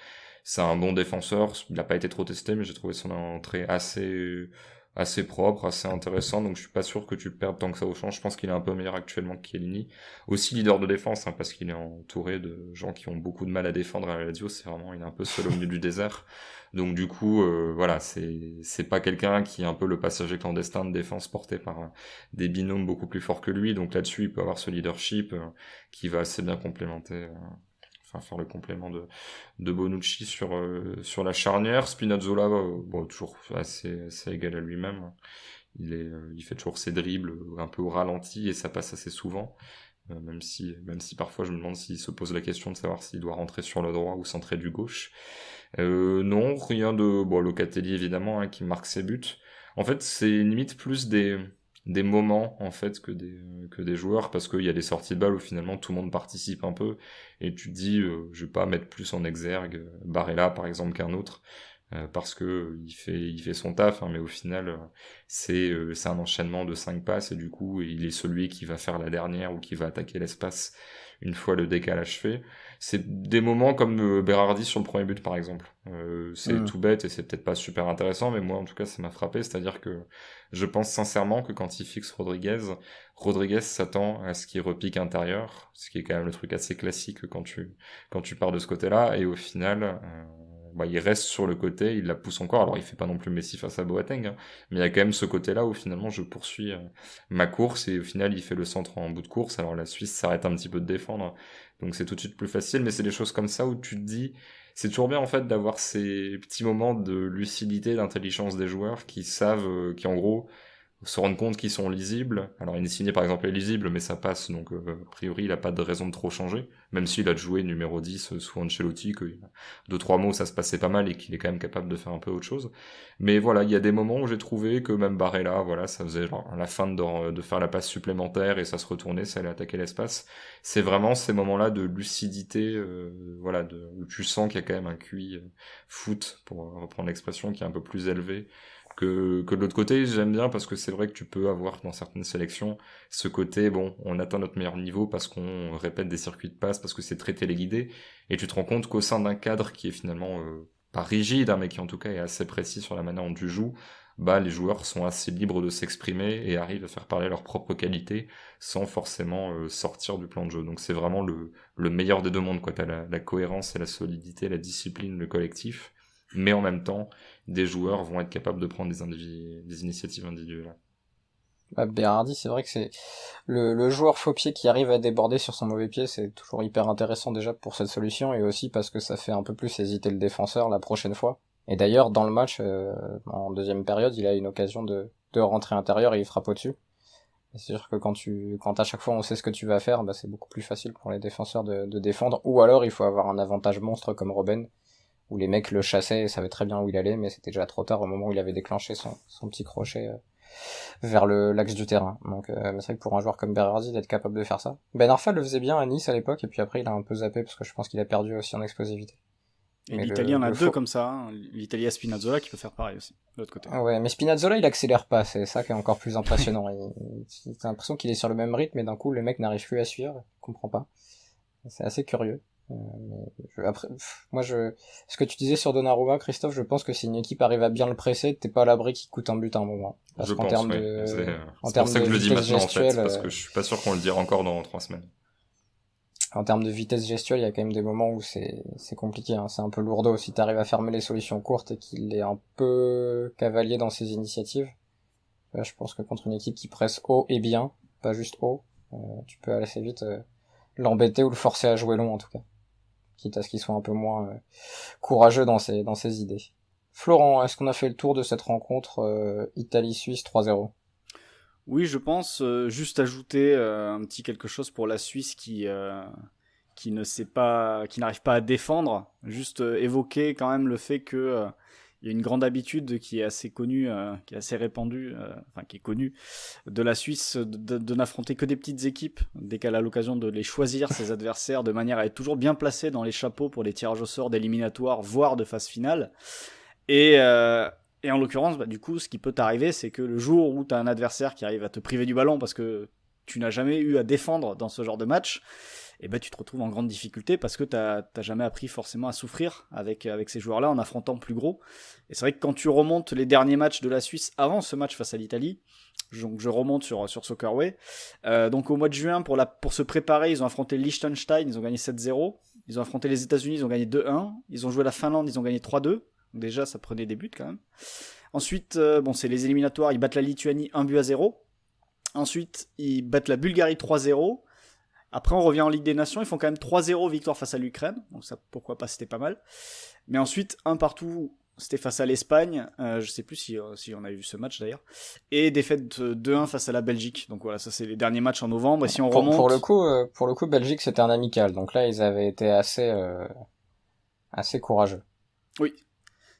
C'est un bon défenseur, il n'a pas été trop testé, mais j'ai trouvé son entrée assez propre, assez intéressant, donc je suis pas sûr que tu perdes tant que ça au change. Je pense qu'il est un peu meilleur actuellement que Chiellini. Aussi leader de défense, hein, parce qu'il est entouré de gens qui ont beaucoup de mal à défendre à la Lazio, il est un peu seul au milieu du désert. Donc du coup, voilà, c'est pas quelqu'un qui est un peu le passager clandestin de défense porté par des binômes beaucoup plus forts que lui. Donc là-dessus, il peut avoir ce leadership qui va assez bien complémenter, faire le complément de Bonucci sur la charnière. Spinazzola, toujours assez égal à lui-même. Il fait toujours ses dribbles un peu au ralenti et ça passe assez souvent. Même si parfois je me demande s'il se pose la question de savoir s'il doit rentrer sur le droit ou centrer du gauche. Non, rien de... Bon, Locatelli évidemment, hein, qui marque ses buts. En fait, c'est limite plus des moments en fait que des joueurs, parce qu'il y a des sorties de balles où finalement tout le monde participe un peu et tu te dis je vais pas mettre plus en exergue Barella par exemple qu'un autre parce que il fait son taf, hein, mais au final c'est un enchaînement de 5 passes et du coup il est celui qui va faire la dernière ou qui va attaquer l'espace une fois le décalage fait. C'est des moments comme Berardi sur le premier but par exemple. C'est tout bête et c'est peut-être pas super intéressant, mais moi en tout cas ça m'a frappé, c'est-à-dire que je pense sincèrement que quand il fixe Rodriguez s'attend à ce qu'il repique intérieur, ce qui est quand même le truc assez classique quand tu pars de ce côté-là, et au final il reste sur le côté, il la pousse encore. Alors il fait pas non plus Messi face à Boateng, hein, mais il y a quand même ce côté-là où finalement je poursuis ma course, et au final il fait le centre en bout de course. Alors la Suisse s'arrête un petit peu de défendre, donc c'est tout de suite plus facile, mais c'est des choses comme ça où tu te dis, c'est toujours bien en fait d'avoir ces petits moments de lucidité, d'intelligence des joueurs qui savent, qui en gros se rendre compte qu'ils sont lisibles. Alors Insigne par exemple est lisible, mais ça passe, donc a priori il a pas de raison de trop changer, même s'il a joué numéro 10 sous Ancelotti, qu'il a 2-3 mots ça se passait pas mal et qu'il est quand même capable de faire un peu autre chose. Mais voilà, il y a des moments où j'ai trouvé que même Barella, voilà, ça faisait genre à la fin de faire la passe supplémentaire et ça se retournait, ça allait attaquer l'espace. C'est vraiment ces moments-là de lucidité, voilà, où tu sens qu'il y a quand même un QI foot, pour reprendre l'expression, qui est un peu plus élevé que de l'autre côté. J'aime bien parce que c'est vrai que tu peux avoir dans certaines sélections ce côté, bon, on atteint notre meilleur niveau parce qu'on répète des circuits de passe, parce que c'est très téléguidé, et tu te rends compte qu'au sein d'un cadre qui est finalement pas rigide, hein, mais qui en tout cas est assez précis sur la manière dont tu joues, les joueurs sont assez libres de s'exprimer et arrivent à faire parler leur propre qualité sans forcément sortir du plan de jeu. Donc c'est vraiment le meilleur des deux mondes, quoi. T'as la cohérence et la solidité, la discipline, le collectif, mais en même temps, des joueurs vont être capables de prendre des initiatives individuelles. Berardi, c'est vrai que c'est le joueur faux pied qui arrive à déborder sur son mauvais pied, c'est toujours hyper intéressant déjà pour cette solution, et aussi parce que ça fait un peu plus hésiter le défenseur la prochaine fois. Et d'ailleurs, dans le match, en deuxième période, il a une occasion de rentrer intérieur et il frappe au-dessus. Et c'est sûr que quand à chaque fois on sait ce que tu vas faire, c'est beaucoup plus facile pour les défenseurs de défendre, ou alors il faut avoir un avantage monstre comme Robben, où les mecs le chassaient et savaient très bien où il allait, mais c'était déjà trop tard au moment où il avait déclenché son petit crochet vers l'axe du terrain. Donc c'est vrai que pour un joueur comme Berardi, d'être capable de faire ça. Ben Arfa le faisait bien à Nice à l'époque, et puis après il a un peu zappé parce que je pense qu'il a perdu aussi en explosivité. Et l'Italie en a deux comme ça, hein. L'Italie a Spinazzola qui peut faire pareil aussi, de l'autre côté. Ouais, mais Spinazzola il accélère pas, c'est ça qui est encore plus impressionnant. T'as l'impression qu'il est sur le même rythme, et d'un coup le mec n'arrive plus à suivre, il comprend pas. C'est assez curieux. Ce que tu disais sur Donnarumma, Christophe, je pense que si une équipe arrive à bien le presser, t'es pas à l'abri qu'il coûte un but à un moment. Parce qu'en termes de, c'est pour ça que je le dis maintenant en fait, parce que je suis pas sûr qu'on le dira encore dans 3 semaines. En termes de vitesse gestuelle, il y a quand même des moments où c'est compliqué, hein. C'est un peu lourdeau si t'arrives à fermer les solutions courtes et qu'il est un peu cavalier dans ses initiatives. Là, je pense que contre une équipe qui presse haut et bien, pas juste haut, tu peux assez vite l'embêter ou le forcer à jouer long en tout cas. Quitte à ce qu'il soit un peu moins courageux dans ses idées. Florent, est-ce qu'on a fait le tour de cette rencontre Italie-Suisse 3-0 ? Oui, je pense. Juste ajouter un petit quelque chose pour la Suisse qui n'arrive pas à défendre. Juste évoquer quand même le fait que il y a une grande habitude qui est assez connue, qui est assez répandue, qui est connue de la Suisse, de n'affronter que des petites équipes dès qu'elle a l'occasion de les choisir, ses adversaires, de manière à être toujours bien placé dans les chapeaux pour les tirages au sort d'éliminatoires, voire de phase finale. Et en l'occurrence, du coup, ce qui peut t'arriver, c'est que le jour où tu as un adversaire qui arrive à te priver du ballon parce que tu n'as jamais eu à défendre dans ce genre de match, et tu te retrouves en grande difficulté parce que t'as jamais appris forcément à souffrir avec ces joueurs-là en affrontant plus gros. Et c'est vrai que quand tu remontes les derniers matchs de la Suisse avant ce match face à l'Italie, donc je remonte sur Soccerway, donc au mois de juin pour se préparer, ils ont affronté Liechtenstein, ils ont gagné 7-0, ils ont affronté les États-Unis, ils ont gagné 2-1, ils ont joué la Finlande, ils ont gagné 3-2. Donc déjà ça prenait des buts quand même. Ensuite, c'est les éliminatoires, ils battent la Lituanie 1-0. Ensuite, ils battent la Bulgarie 3-0. Après, on revient en Ligue des Nations, ils font quand même 3-0 victoire face à l'Ukraine, donc ça, pourquoi pas, c'était pas mal. Mais ensuite, un partout, c'était face à l'Espagne, je sais plus si on a vu ce match d'ailleurs, et défaite 2-1 face à la Belgique. Donc voilà, ça c'est les derniers matchs en novembre, et si on remonte... Pour le coup, Belgique c'était un amical, donc là ils avaient été assez courageux. Oui.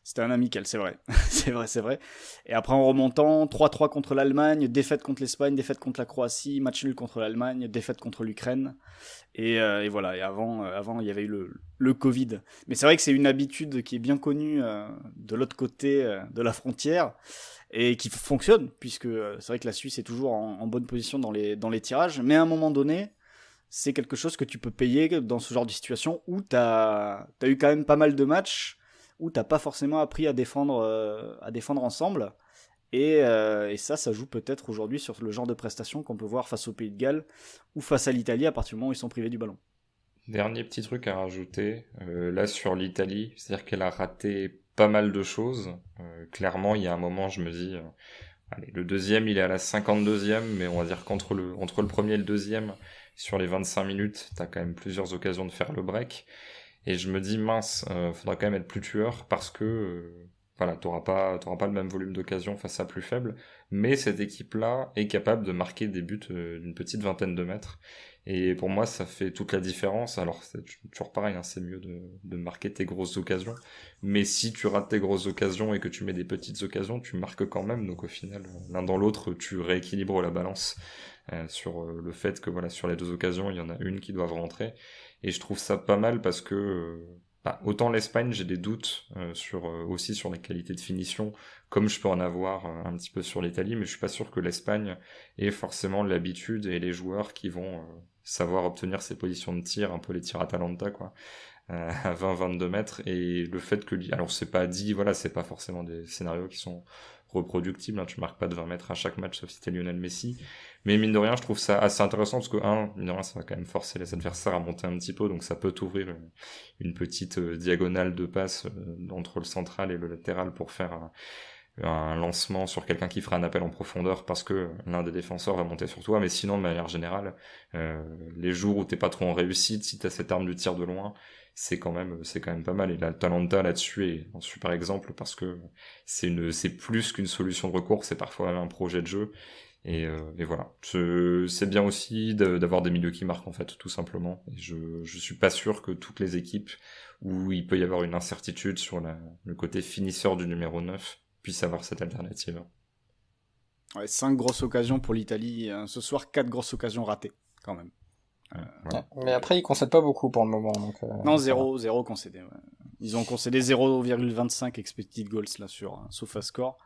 C'était un amical, c'est vrai. c'est vrai. Et après, en remontant, 3-3 contre l'Allemagne, défaite contre l'Espagne, défaite contre la Croatie, match nul contre l'Allemagne, défaite contre l'Ukraine. Et voilà. Et avant, il y avait eu le Covid. Mais c'est vrai que c'est une habitude qui est bien connue de l'autre côté de la frontière et qui fonctionne, puisque c'est vrai que la Suisse est toujours en bonne position dans les tirages. Mais à un moment donné, c'est quelque chose que tu peux payer dans ce genre de situation où t'as eu quand même pas mal de matchs où t'as pas forcément appris à défendre ensemble. Et ça joue peut-être aujourd'hui sur le genre de prestations qu'on peut voir face au Pays de Galles ou face à l'Italie à partir du moment où ils sont privés du ballon. Dernier petit truc à rajouter, là sur l'Italie, c'est-à-dire qu'elle a raté pas mal de choses. Clairement, il y a un moment, je me dis, allez, le deuxième, il est à la 52e, mais on va dire qu'entre le premier et le deuxième, sur les 25 minutes, t'as quand même plusieurs occasions de faire le break. Et je me dis, mince, faudra quand même être plus tueur parce que voilà, t'auras pas le même volume d'occasions face à plus faible, mais cette équipe-là est capable de marquer des buts d'une petite vingtaine de mètres. Et pour moi, ça fait toute la différence. Alors, c'est toujours pareil, hein, c'est mieux de marquer tes grosses occasions. Mais si tu rates tes grosses occasions et que tu mets des petites occasions, tu marques quand même. Donc au final, l'un dans l'autre, tu rééquilibres la balance sur le fait que voilà, sur les deux occasions, il y en a une qui doit rentrer. Et je trouve ça pas mal parce que autant l'Espagne, j'ai des doutes aussi sur la qualité de finition, comme je peux en avoir un petit peu sur l'Italie, mais je suis pas sûr que l'Espagne ait forcément l'habitude et les joueurs qui vont savoir obtenir ces positions de tir, un peu les tirs Atalanta, quoi, à 20-22 mètres. Et le fait que, alors c'est pas dit, voilà, c'est pas forcément des scénarios qui sont reproductibles, hein, tu marques pas de 20 mètres à chaque match, sauf si t'es Lionel Messi. Mais mine de rien, je trouve ça assez intéressant parce que, mine de rien, ça va quand même forcer les adversaires à monter un petit peu, donc ça peut t'ouvrir une petite diagonale de passe entre le central et le latéral pour faire un lancement sur quelqu'un qui fera un appel en profondeur parce que l'un des défenseurs va monter sur toi. Mais sinon, de manière générale, les jours où t'es pas trop en réussite, si t'as cette arme du tir de loin, c'est quand même pas mal. Et l'Atalanta là-dessus est un super exemple parce que c'est plus qu'une solution de recours, c'est parfois même un projet de jeu. Et voilà, c'est bien aussi d'avoir des milieux qui marquent en fait, tout simplement. Et je suis pas sûr que toutes les équipes où il peut y avoir une incertitude sur le côté finisseur du numéro 9 puissent avoir cette alternative. Ouais, 5 grosses occasions pour l'Italie ce soir, 4 grosses occasions ratées quand même. Voilà. Mais après ils concèdent pas beaucoup pour le moment. Donc, non, 0 concédé. Ouais. Ils ont concédé 0,25 expected goals là sur SofaScore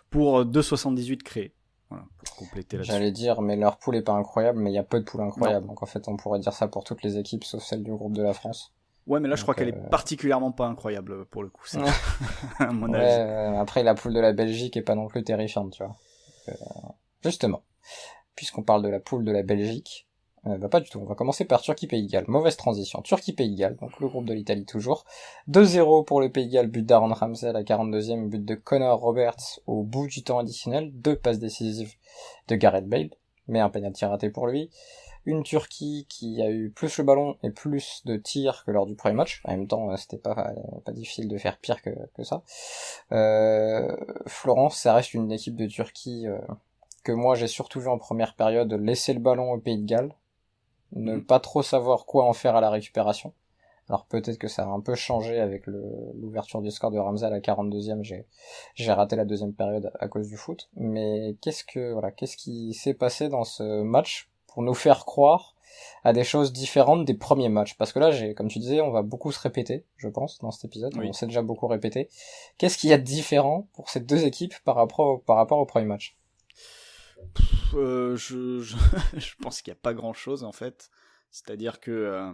pour 2,78 créés. Voilà, pour compléter là-dessus. J'allais dire, mais leur pool est pas incroyable, mais il y a peu de poules incroyables. Non. Donc en fait, on pourrait dire ça pour toutes les équipes, sauf celle du groupe de la France. Ouais, mais là, je crois qu'elle est particulièrement pas incroyable pour le coup. C'est à mon avis. Après, la poule de la Belgique est pas non plus terrifiante, tu vois. Justement, puisqu'on parle de la poule de la Belgique, pas du tout. On va commencer par Turquie-Pays de Galles. Mauvaise transition. Turquie-Pays de Galles, donc le groupe de l'Italie toujours. 2-0 pour le Pays de Galles, but d'Aaron Ramsey à la 42e, but de Connor Roberts au bout du temps additionnel, 2 passes décisives de Gareth Bale, mais un pénalty raté pour lui. Une Turquie qui a eu plus le ballon et plus de tirs que lors du premier match. En même temps, c'était pas difficile de faire pire que ça. Florence, ça reste une équipe de Turquie que moi j'ai surtout vu en première période laisser le ballon au Pays de Galles, ne pas trop savoir quoi en faire à la récupération. Alors peut-être que ça a un peu changé avec l'ouverture du score de Ramsey à la 42e, j'ai raté la deuxième période à cause du foot, mais qu'est-ce qui s'est passé dans ce match pour nous faire croire à des choses différentes des premiers matchs? Parce que là, comme tu disais, on va beaucoup se répéter, je pense, dans cet épisode, oui. On s'est déjà beaucoup répété. Qu'est-ce qu'il y a de différent pour ces deux équipes par rapport au premier match? Je pense qu'il n'y a pas grand-chose en fait. C'est-à-dire que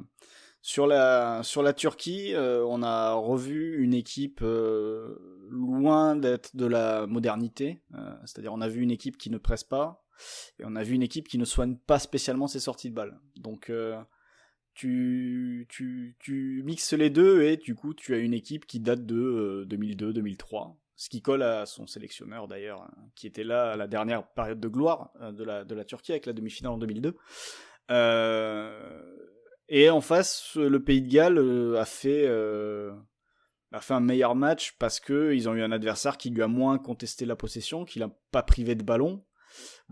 sur la Turquie, on a revu une équipe loin d'être de la modernité. C'est-à-dire on a vu une équipe qui ne presse pas et on a vu une équipe qui ne soigne pas spécialement ses sorties de balle. Donc tu mixes les deux et du coup tu as une équipe qui date de 2002-2003. Ce qui colle à son sélectionneur d'ailleurs, qui était là à la dernière période de gloire de la Turquie avec la demi-finale en 2002. Et en face, le Pays de Galles a fait un meilleur match parce que ils ont eu un adversaire qui lui a moins contesté la possession, qui l'a pas privé de ballon,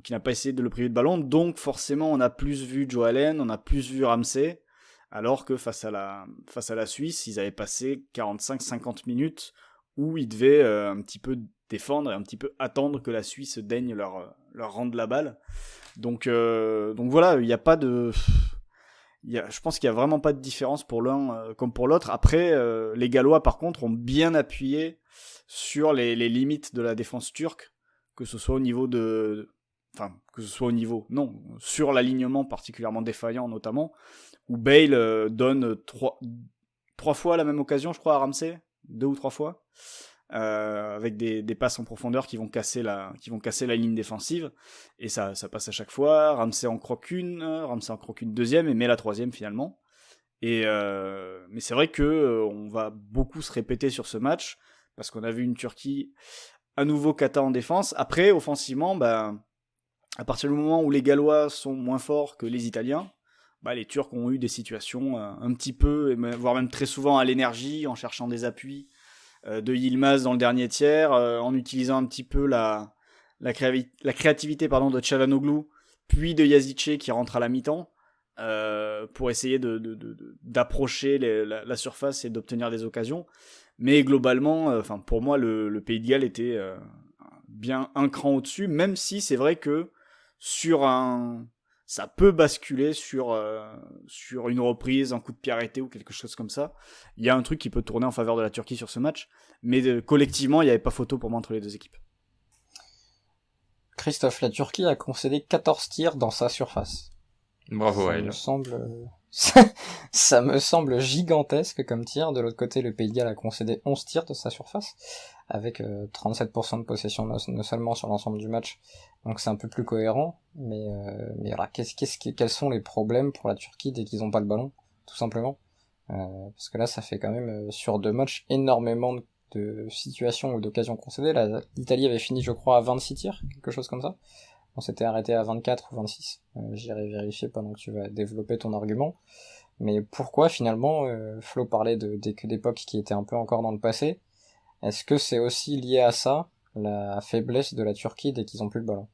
qui n'a pas essayé de le priver de ballon. Donc forcément, on a plus vu Joe Allen, on a plus vu Ramsey, alors que face à la Suisse, ils avaient passé 45-50 minutes où ils devaient un petit peu défendre et un petit peu attendre que la Suisse daigne leur rendre la balle. Donc voilà, il n'y a pas de... je pense qu'il n'y a vraiment pas de différence pour l'un comme pour l'autre. Après, les Gallois, par contre, ont bien appuyé sur les limites de la défense turque, que ce soit au niveau de enfin que ce soit au niveau, non, sur l'alignement particulièrement défaillant notamment, où Bale donne trois fois la même occasion, je crois, à Ramsey, 2 ou 3 fois, avec des passes en profondeur qui vont casser la ligne défensive, et ça passe à chaque fois. Ramsey en croque une deuxième et met la troisième finalement. Et mais c'est vrai que on va beaucoup se répéter sur ce match parce qu'on a vu une Turquie à nouveau cata en défense. Après, offensivement, à partir du moment où les Gallois sont moins forts que les Italiens, les Turcs ont eu des situations un petit peu, voire même très souvent à l'énergie, en cherchant des appuis de Yilmaz dans le dernier tiers, en utilisant un petit peu la créativité de Çalhanoğlu, puis de Yazice qui rentre à la mi-temps, pour essayer d'approcher la surface et d'obtenir des occasions. Mais globalement, pour moi, le Pays de Galles était bien un cran au-dessus, même si c'est vrai que ça peut basculer sur une reprise, un coup de pied arrêté ou quelque chose comme ça. Il y a un truc qui peut tourner en faveur de la Turquie sur ce match, mais collectivement, il n'y avait pas photo pour moi entre les deux équipes. Christophe, la Turquie a concédé 14 tirs dans sa surface. Bravo à elle. Ça me semble gigantesque comme tir. De l'autre côté, le Pays de Galles a concédé 11 tirs de sa surface, avec 37% de possession non seulement sur l'ensemble du match, donc c'est un peu plus cohérent. Mais alors, quels sont les problèmes pour la Turquie dès qu'ils n'ont pas le ballon, tout simplement, parce que là, ça fait quand même sur 2 matchs énormément de situations ou d'occasions concédées. Là, l'Italie avait fini, je crois, à 26 tirs, quelque chose comme ça. On s'était arrêté à 24 ou 26. J'irai vérifier pendant que tu vas développer ton argument. Mais pourquoi finalement, Flo parlait d'époques qui étaient un peu encore dans le passé. Est-ce que c'est aussi lié à ça, la faiblesse de la Turquie dès qu'ils ont plus le ballon?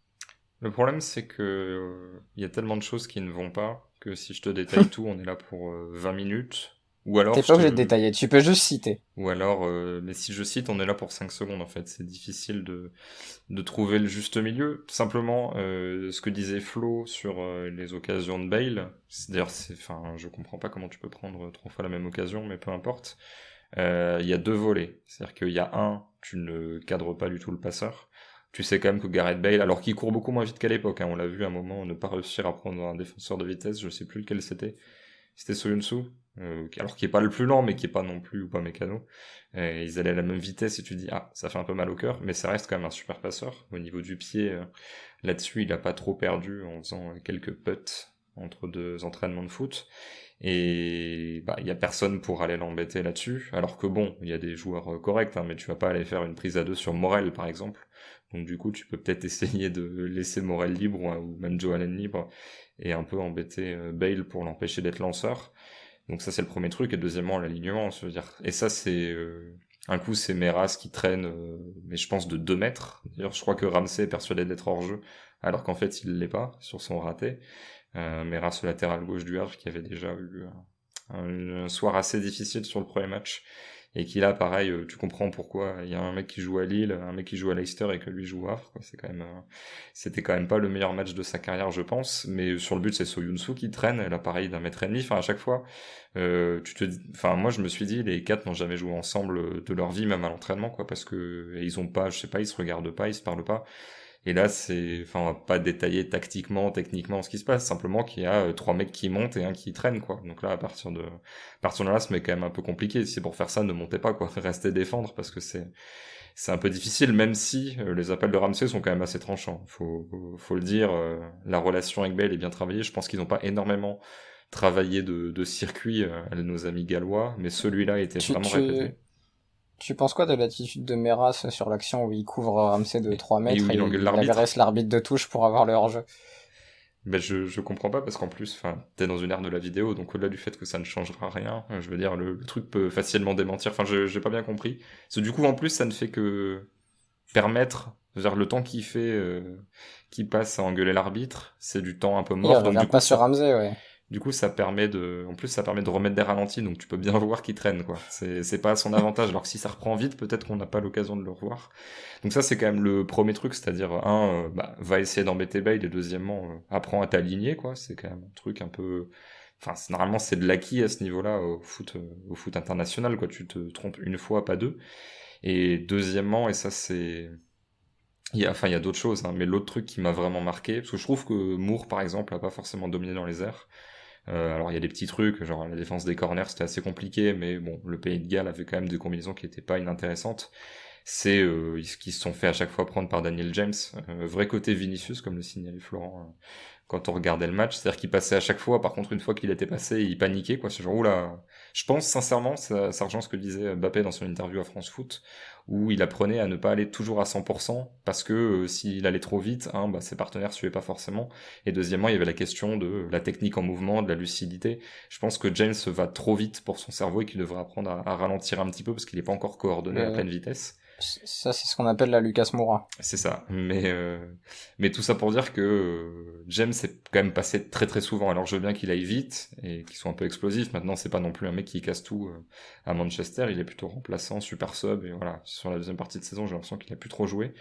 Le problème, c'est que y a tellement de choses qui ne vont pas que si je te détaille tout, on est là pour 20 minutes. Ou alors, t'es pas obligé de détailler, tu peux juste citer. Ou alors, mais si je cite, on est là pour 5 secondes en fait. C'est difficile de trouver le juste milieu. Simplement, ce que disait Flo sur les occasions de Bale, d'ailleurs, je comprends pas comment tu peux prendre 3 fois la même occasion, mais peu importe. Il y a 2 volets. C'est-à-dire qu'il y a un, tu ne cadres pas du tout le passeur. Tu sais quand même que Gareth Bale, alors qu'il court beaucoup moins vite qu'à l'époque, on l'a vu à un moment ne pas réussir à prendre un défenseur de vitesse, je sais plus lequel c'était. C'était Soyuncu, alors qui est pas le plus lent, mais qui est pas non plus ou pas mécano. Ils allaient à la même vitesse et tu dis, ça fait un peu mal au cœur, mais ça reste quand même un super passeur. Au niveau du pied, là-dessus, il a pas trop perdu en faisant quelques putts entre 2 entraînements de foot. Et il y a personne pour aller l'embêter là-dessus, alors que bon, il y a des joueurs corrects, mais tu vas pas aller faire une prise à 2 sur Morel par exemple. Donc du coup, tu peux peut-être essayer de laisser Morel libre ou même Joe Allen libre et un peu embêter Bale pour l'empêcher d'être lanceur. Donc ça c'est le premier truc, et deuxièmement l'alignement, je veux dire. Et ça c'est un coup c'est Meras qui traîne, mais je pense de 2 mètres. D'ailleurs je crois que Ramsey est persuadé d'être hors jeu, alors qu'en fait il l'est pas sur son raté. Meras, le latéral gauche du Havre, qui avait déjà eu un soir assez difficile sur le premier match, et qui là pareil, tu comprends pourquoi il y a un mec qui joue à Lille, un mec qui joue à Leicester et que lui joue au Havre, quoi. C'était quand même pas le meilleur match de sa carrière, je pense. Mais sur le but, c'est Soyuncu qui traîne, elle a pareil d'1,5 mètre. À chaque fois, moi je me suis dit, les 4 n'ont jamais joué ensemble de leur vie, même à l'entraînement, quoi, parce que ils ont pas, je sais pas, ils se regardent pas, ils se parlent pas. Et là, on va pas détailler tactiquement, techniquement ce qui se passe, simplement qu'il y a 3 mecs qui montent et un qui traîne, quoi. Donc là, à partir de là, c'est quand même un peu compliqué. Si c'est pour faire ça, ne montez pas, quoi. Restez défendre, parce que c'est un peu difficile, même si les appels de Ramsey sont quand même assez tranchants. Faut le dire, la relation avec Bale est bien travaillée. Je pense qu'ils n'ont pas énormément travaillé de circuit, nos amis gallois, mais celui-là était vraiment répété. Tu penses quoi de l'attitude de Meras sur l'action où il couvre Ramsey de 3 mètres et il agresse l'arbitre de touche pour avoir le hors-jeu? Je comprends pas, parce qu'en plus, t'es dans une ère de la vidéo, donc au-delà du fait que ça ne changera rien, je veux dire, le truc peut facilement démentir. J'ai pas bien compris. Parce que du coup, en plus, ça ne fait que permettre, le temps qu'il passe à engueuler l'arbitre, c'est du temps un peu mort. Donc du coup, pas sur Ramsey, ouais. Du coup, ça permet de remettre des ralentis, donc tu peux bien voir qu'il traîne, quoi. C'est pas à son avantage, alors que si ça reprend vite, peut-être qu'on n'a pas l'occasion de le revoir. Donc ça, c'est quand même le premier truc, c'est-à-dire, va essayer d'embêter Bale, et deuxièmement, apprends à t'aligner, quoi. C'est quand même un truc un peu, normalement, c'est de l'acquis à ce niveau-là, au foot international, quoi. Tu te trompes une fois, pas 2. Et deuxièmement, et ça, c'est Il y a d'autres choses, hein, mais l'autre truc qui m'a vraiment marqué, parce que je trouve que Moore, par exemple, a pas forcément dominé dans les airs. Alors il y a des petits trucs, genre la défense des corners c'était assez compliqué, mais bon, le Pays de Galles avait quand même des combinaisons qui étaient pas inintéressantes. C'est ce qu'ils se sont fait à chaque fois prendre par Daniel James, vrai côté Vinicius comme le signalait Florent quand on regardait le match, c'est-à-dire qu'il passait à chaque fois, par contre une fois qu'il était passé, il paniquait quoi, ce genre oula. Je pense sincèrement, ça rejoint ce que disait Mbappé dans son interview à France Foot, où il apprenait à ne pas aller toujours à 100%, parce que s'il allait trop vite, bah, ses partenaires suivaient pas forcément, et deuxièmement il y avait la question de la technique en mouvement, de la lucidité. Je pense que James va trop vite pour son cerveau et qu'il devrait apprendre à ralentir un petit peu, parce qu'il est pas encore coordonné à pleine vitesse. Ça, c'est ce qu'on appelle la Lucas Moura. C'est ça, mais tout ça pour dire que James est quand même passé très très souvent. Alors je veux bien qu'il aille vite et qu'il soit un peu explosif. Maintenant, c'est pas non plus un mec qui casse tout à Manchester. Il est plutôt remplaçant, super sub, et voilà. Sur la deuxième partie de saison, j'ai l'impression qu'il a plus trop joué.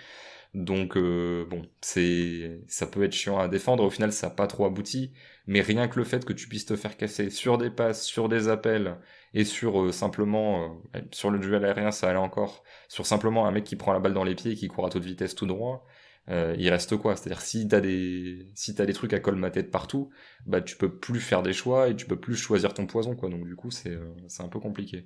Donc bon, ça peut être chiant à défendre. Au final, ça n'a pas trop abouti. Mais rien que le fait que tu puisses te faire casser sur des passes, sur des appels et sur simplement sur le duel aérien, ça allait encore. Sur simplement un mec qui prend la balle dans les pieds et qui court à toute vitesse tout droit, il reste quoi? C'est-à-dire si t'as des trucs à colmater de partout, bah tu peux plus faire des choix et tu peux plus choisir ton poison quoi. Donc du coup c'est un peu compliqué.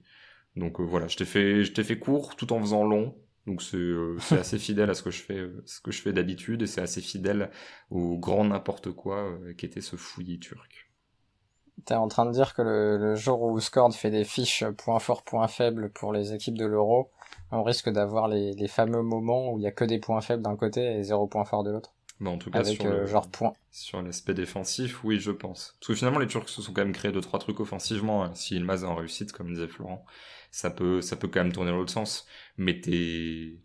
Donc voilà, je t'ai fait court tout en faisant long. Donc c'est assez fidèle à ce que je fais d'habitude, et c'est assez fidèle au grand n'importe quoi qu'était ce fouillis turc. T'es en train de dire que le jour où Scord fait des fiches points forts, points faibles pour les équipes de l'Euro, on risque d'avoir les fameux moments où il y a que des points faibles d'un côté et 0 point fort de l'autre. Bah en tout cas avec sur l'aspect défensif, oui je pense. Parce que finalement les Turcs se sont quand même créés 2-3 trucs offensivement, hein. Si Yilmaz est en réussite, comme disait Florent, ça peut quand même tourner dans l'autre sens. Mais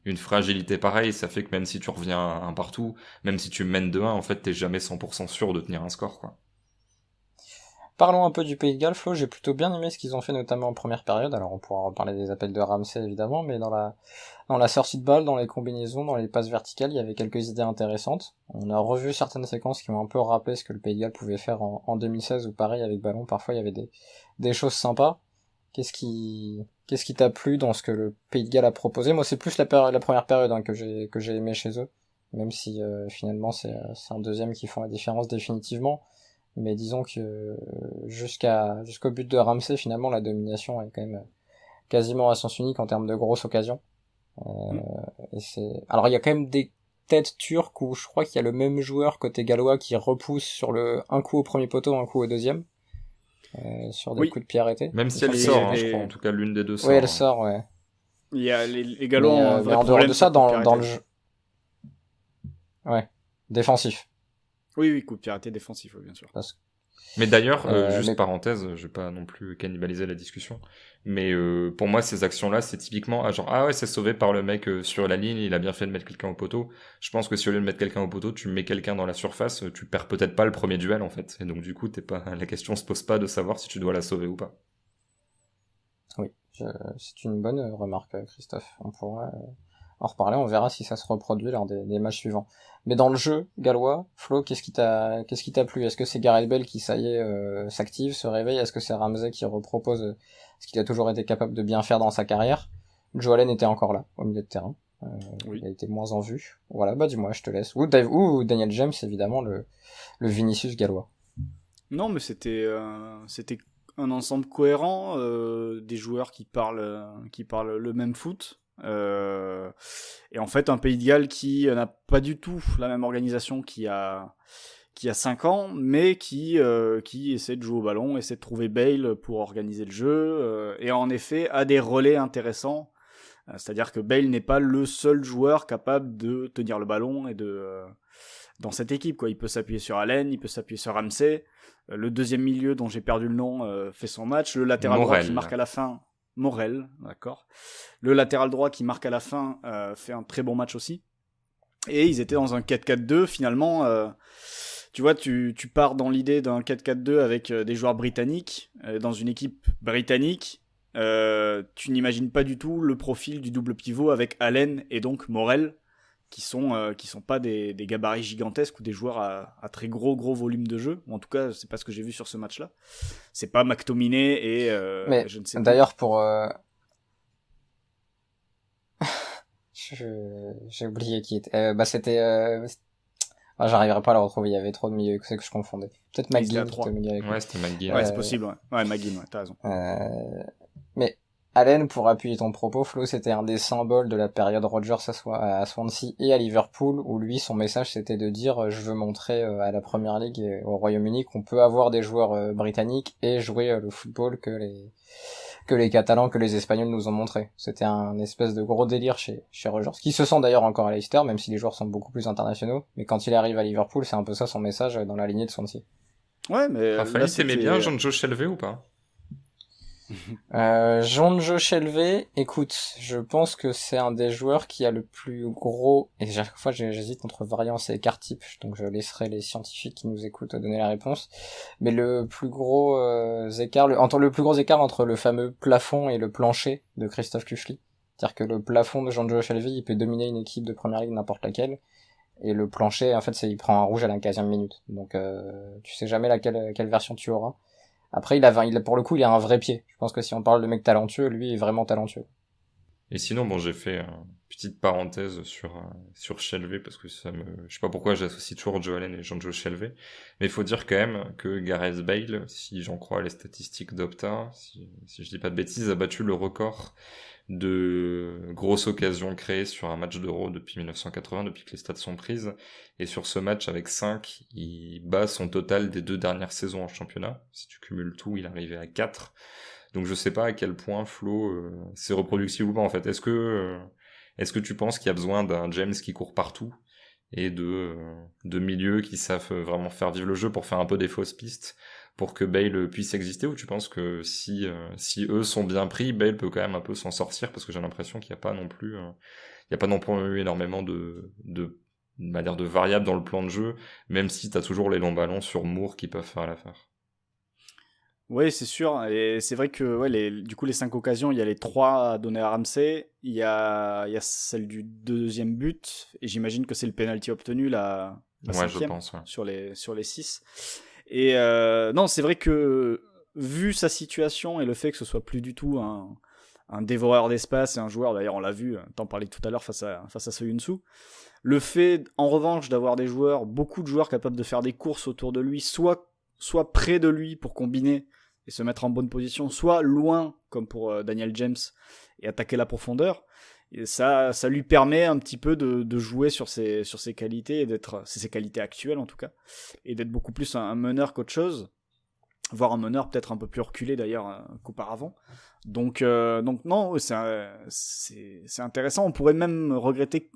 une fragilité pareille, ça fait que même si tu reviens à un partout, même si tu mènes 2-1, en fait t'es jamais 100% sûr de tenir un score quoi. Parlons un peu du Pays de Galles, Flo. J'ai plutôt bien aimé ce qu'ils ont fait, notamment en première période. Alors, on pourra reparler des appels de Ramsey, évidemment, mais dans la sortie de balle, dans les combinaisons, dans les passes verticales, il y avait quelques idées intéressantes. On a revu certaines séquences qui m'ont un peu rappelé ce que le Pays de Galles pouvait faire en 2016, où pareil, avec ballon, parfois, il y avait des choses sympas. Qu'est-ce qui t'a plu dans ce que le Pays de Galles a proposé? Moi, c'est plus la première période, hein, que j'ai aimé chez eux. Même si, finalement, c'est un deuxième qui font la différence définitivement. Mais disons que jusqu'au but de Ramsey, finalement, la domination est quand même quasiment à sens unique en termes de grosses occasions. Alors il y a quand même des têtes turques où je crois qu'il y a le même joueur côté gallois qui repousse sur un coup au premier poteau, un coup au deuxième, sur des coups de pied arrêtés. Même si elle sort, hein, je crois, en tout cas l'une des deux sort. Oui, elle sort, ouais. Il y a les Gallois mais en dehors de ça, dans le jeu, ouais, défensif. Oui, coup de pied arrêté défensif, bien sûr. Mais d'ailleurs, juste parenthèse, je vais pas non plus cannibaliser la discussion, mais pour moi ces actions-là, c'est typiquement genre ah ouais, c'est sauvé par le mec sur la ligne, il a bien fait de mettre quelqu'un au poteau. Je pense que si au lieu de mettre quelqu'un au poteau, tu mets quelqu'un dans la surface, tu perds peut-être pas le premier duel en fait, et donc du coup la question se pose pas de savoir si tu dois la sauver ou pas. Oui, c'est une bonne remarque, Christophe. On pourra en reparler, on verra si ça se reproduit lors des matchs suivants. Mais dans le jeu gallois, Flo, qu'est-ce qui t'a plu? Est-ce que c'est Gareth Bale qui, ça y est, s'active, se réveille? Est-ce que c'est Ramsey qui repropose ce qu'il a toujours été capable de bien faire dans sa carrière? Joe Allen était encore là, au milieu de terrain. Oui. Il a été moins en vue. Voilà, bah dis-moi, je te laisse. Ou Daniel James, évidemment, le Vinicius gallois. Non, mais c'était un ensemble cohérent, des joueurs qui parlent le même foot. Et en fait un Pays de Galles qui n'a pas du tout la même organisation qu'il y a 5 ans, mais qui essaie de jouer au ballon, essaie de trouver Bale pour organiser le jeu, et en effet a des relais intéressants, c'est-à-dire que Bale n'est pas le seul joueur capable de tenir le ballon et dans cette équipe quoi. Il peut s'appuyer sur Allen, il peut s'appuyer sur Ramsey, le deuxième milieu dont j'ai perdu le nom fait son match, le latéral droit qui marque à la fin, Morel, d'accord. Le latéral droit qui marque à la fin fait un très bon match aussi. Et ils étaient dans un 4-4-2 finalement. Tu vois, tu pars dans l'idée d'un 4-4-2 avec des joueurs britanniques dans une équipe britannique. Tu n'imagines pas du tout le profil du double pivot avec Allen et donc Morel, qui sont pas des gabarits gigantesques ou des joueurs à très gros volume de jeu. En tout cas, c'est pas ce que j'ai vu sur ce match-là. C'est pas McTominay et mais je ne sais d'ailleurs pas. J'ai oublié qui était. C'était. J'arriverai pas à le retrouver. Il y avait trop de milieux que je confondais. Peut-être McGinn qui était au milieu avec lui. Ouais, c'était McGinn. Ouais, c'est possible. Ouais, McGinn, ouais, t'as raison. Mais Allen, pour appuyer ton propos, Flo, c'était un des symboles de la période Rodgers à Swansea et à Liverpool, où lui, son message, c'était de dire je veux montrer à la Première Ligue et au Royaume-Uni qu'on peut avoir des joueurs britanniques et jouer le football que les Catalans, que les Espagnols nous ont montré. C'était un espèce de gros délire chez Rodgers, qui se sent d'ailleurs encore à Leicester, même si les joueurs sont beaucoup plus internationaux. Mais quand il arrive à Liverpool, c'est un peu ça son message dans la lignée de Swansea. Ouais, mais Raphaël, t'aimais bien Jonjo Shelvey ou pas? Jonjo Shelvey, écoute, je pense que c'est un des joueurs qui a le plus gros, et chaque fois j'hésite entre variance et écart type, donc je laisserai les scientifiques qui nous écoutent donner la réponse, mais le plus gros écart, le plus gros écart entre le fameux plafond et le plancher de Christophe Kuchli. C'est-à-dire que le plafond de Jonjo Shelvey, il peut dominer une équipe de première ligue n'importe laquelle, et le plancher, en fait, il prend un rouge à la 15e minute, donc tu sais jamais quelle version tu auras. Après, pour le coup, il a un vrai pied. Je pense que si on parle de mec talentueux, lui est vraiment talentueux. Et sinon, bon, j'ai fait une petite parenthèse sur Shelvey parce que je sais pas pourquoi j'associe toujours Joe Allen et Jonjo Shelvey, mais il faut dire quand même que Gareth Bale, si j'en crois les statistiques d'Opta, si je dis pas de bêtises, a battu le record de grosses occasions créées sur un match d'Euro depuis 1980, depuis que les stats sont prises, et sur ce match avec 5, il bat son total des 2 dernières saisons en championnat. Si tu cumules tout, il arrivait à 4. Donc je sais pas à quel point Flo c'est reproductible ou pas en fait. Est-ce que tu penses qu'il y a besoin d'un James qui court partout et de milieux qui savent vraiment faire vivre le jeu pour faire un peu des fausses pistes pour que Bale puisse exister, ou tu penses que si eux sont bien pris, Bale peut quand même un peu s'en sortir, parce que j'ai l'impression qu'il n'y a pas non plus énormément de variables dans le plan de jeu, même si t'as toujours les longs ballons sur Moore qui peuvent faire l'affaire. Oui, c'est sûr. Et c'est vrai que du coup, les 5 occasions, il y a les 3 données à Ramsey, il y a celle du deuxième but, et j'imagine que c'est le penalty obtenu, la Ouais, je 5e, pense, ouais. sur les 6. Et non, c'est vrai que vu sa situation et le fait que ce soit plus du tout un dévoreur d'espace et un joueur, d'ailleurs on l'a vu, t'en parlais tout à l'heure face à Soyuncu, le fait en revanche d'avoir beaucoup de joueurs capables de faire des courses autour de lui, soit près de lui pour combiner et se mettre en bonne position, soit loin comme pour Daniel James et attaquer la profondeur, et ça lui permet un petit peu de jouer sur ses qualités, et c'est ses qualités actuelles en tout cas, et d'être beaucoup plus un meneur qu'autre chose, voire un meneur peut-être un peu plus reculé d'ailleurs qu'auparavant. Donc non, c'est intéressant. On pourrait même regretter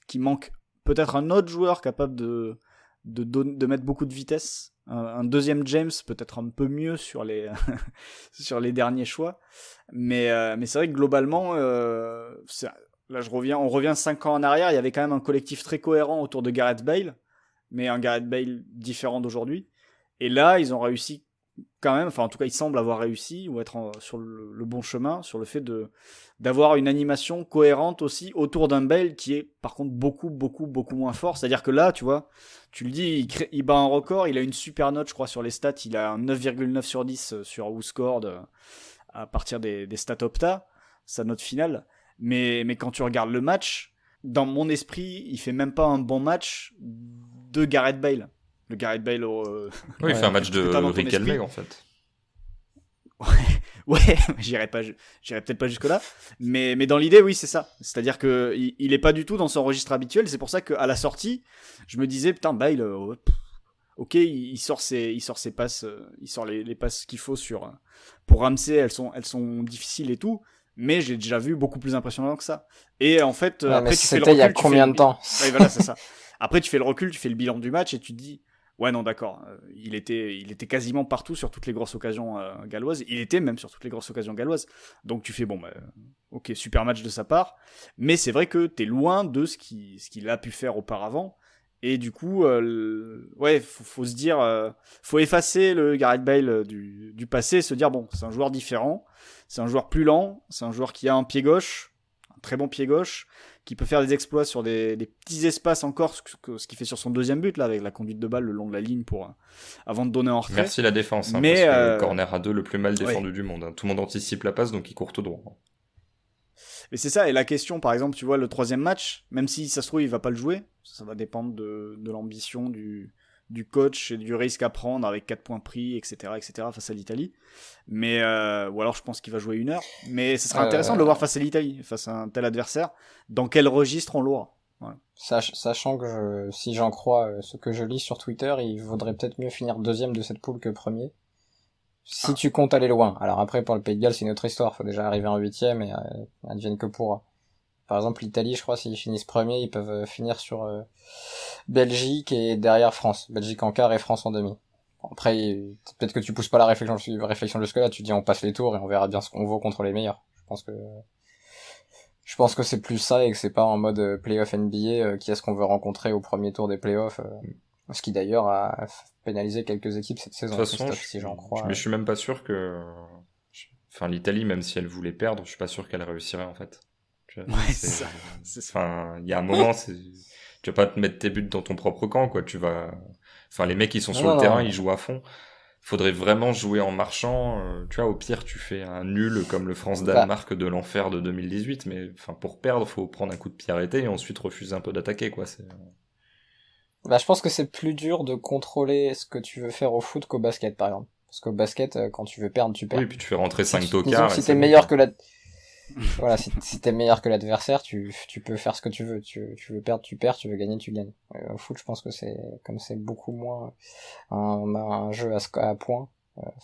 qu'il manque peut-être un autre joueur capable de mettre beaucoup de vitesse, un deuxième James peut-être un peu mieux sur les sur les derniers choix, mais c'est vrai que globalement là on revient 5 ans en arrière, il y avait quand même un collectif très cohérent autour de Gareth Bale, mais un Gareth Bale différent d'aujourd'hui, et là ils ont réussi quand même, enfin en tout cas ils semblent avoir réussi ou être sur le bon chemin, sur le fait d'avoir une animation cohérente aussi autour d'un Bale qui est par contre beaucoup moins fort. C'est-à-dire que là, tu vois, tu le dis, il bat un record, il a une super note je crois sur les stats, il a un 9,9 sur 10 sur WhoScored à partir des stats Opta, sa note finale, mais quand tu regardes le match, dans mon esprit, il fait même pas un bon match de Gareth Bale. Le Gareth Bale il fait un match de Rick Helmeg en fait. Ouais, j'irai peut-être pas jusque là, mais dans l'idée oui, c'est ça. C'est-à-dire que il est pas du tout dans son registre habituel, c'est pour ça qu'à la sortie, je me disais putain Bale OK, il sort ses passes, il sort les passes qu'il faut pour Ramsey, elles sont difficiles et tout, mais j'ai déjà vu beaucoup plus impressionnant que ça. Et en fait après tu fais le recul, il y a combien de temps? Ouais, voilà, c'est ça. Après tu fais le recul, tu fais le bilan du match et tu te dis ouais, non, d'accord. Il était quasiment partout sur toutes les grosses occasions galloises. Il était même sur toutes les grosses occasions galloises. Donc tu fais, bon, ok, super match de sa part. Mais c'est vrai que t'es loin de ce qu'il a pu faire auparavant. Et du coup, faut se dire, faut effacer le Gareth Bale du passé et se dire, bon, c'est un joueur différent. C'est un joueur plus lent. C'est un joueur qui a un pied gauche, un très bon pied gauche, qui peut faire des exploits sur des petits espaces encore, ce qu'il fait sur son deuxième but, là, avec la conduite de balle le long de la ligne avant de donner en retrait. Merci la défense, parce que le corner à 2 le plus mal défendu du monde. Tout le monde anticipe la passe, donc il court tout droit. Mais c'est ça, et la question, par exemple, tu vois, le 3e match, même si ça se trouve, il va pas le jouer, ça va dépendre de l'ambition du coach et du risque à prendre avec 4 points pris, etc., face à l'Italie. Mais, ou alors je pense qu'il va jouer 1 heure. Mais ce sera intéressant de le voir face à l'Italie, face à un tel adversaire. Dans quel registre on l'aura? Voilà. Sachant que si j'en crois ce que je lis sur Twitter, il vaudrait peut-être mieux finir 2e de cette poule que 1er. Si tu comptes aller loin. Alors après, pour le Pays de Galles, c'est une autre histoire. Faut déjà arriver en 8e et advienne que pourra. Par exemple, l'Italie, je crois, s'ils finissent 1er, ils peuvent finir sur Belgique et derrière France. Belgique en quart et France en demi. Après, peut-être que tu pousses pas la réflexion jusque-là. Tu dis on passe les tours et on verra bien ce qu'on vaut contre les meilleurs. Je pense que c'est plus ça et que c'est pas en mode playoff NBA qui est-ce qu'on veut rencontrer au premier tour des playoffs. Ce qui d'ailleurs a pénalisé quelques équipes cette saison. De toute façon, si j'en crois. Mais je suis même pas sûr que... Enfin, l'Italie, même si elle voulait perdre, je suis pas sûr qu'elle réussirait, en fait. Ouais, c'est ça. Enfin, il y a un moment, tu vas pas te mettre tes buts dans ton propre camp, quoi. Enfin, les mecs qui sont sur le terrain, ils jouent à fond. Faudrait vraiment jouer en marchant. Tu vois, au pire, tu fais un nul comme le France-Danemark de l'enfer de 2018. Mais enfin, pour perdre, faut prendre un coup de pied arrêté et ensuite refuser un peu d'attaquer, quoi. Je pense que c'est plus dur de contrôler ce que tu veux faire au foot qu'au basket, par exemple. Parce qu'au basket, quand tu veux perdre, tu perds. Oui, puis tu fais rentrer 5 tocards. Si t'es meilleur que voilà, si t'es meilleur que l'adversaire, tu peux faire ce que tu veux. Tu veux perdre, tu perds, tu veux gagner, tu gagnes. Au foot, je pense que comme c'est beaucoup moins un jeu à points,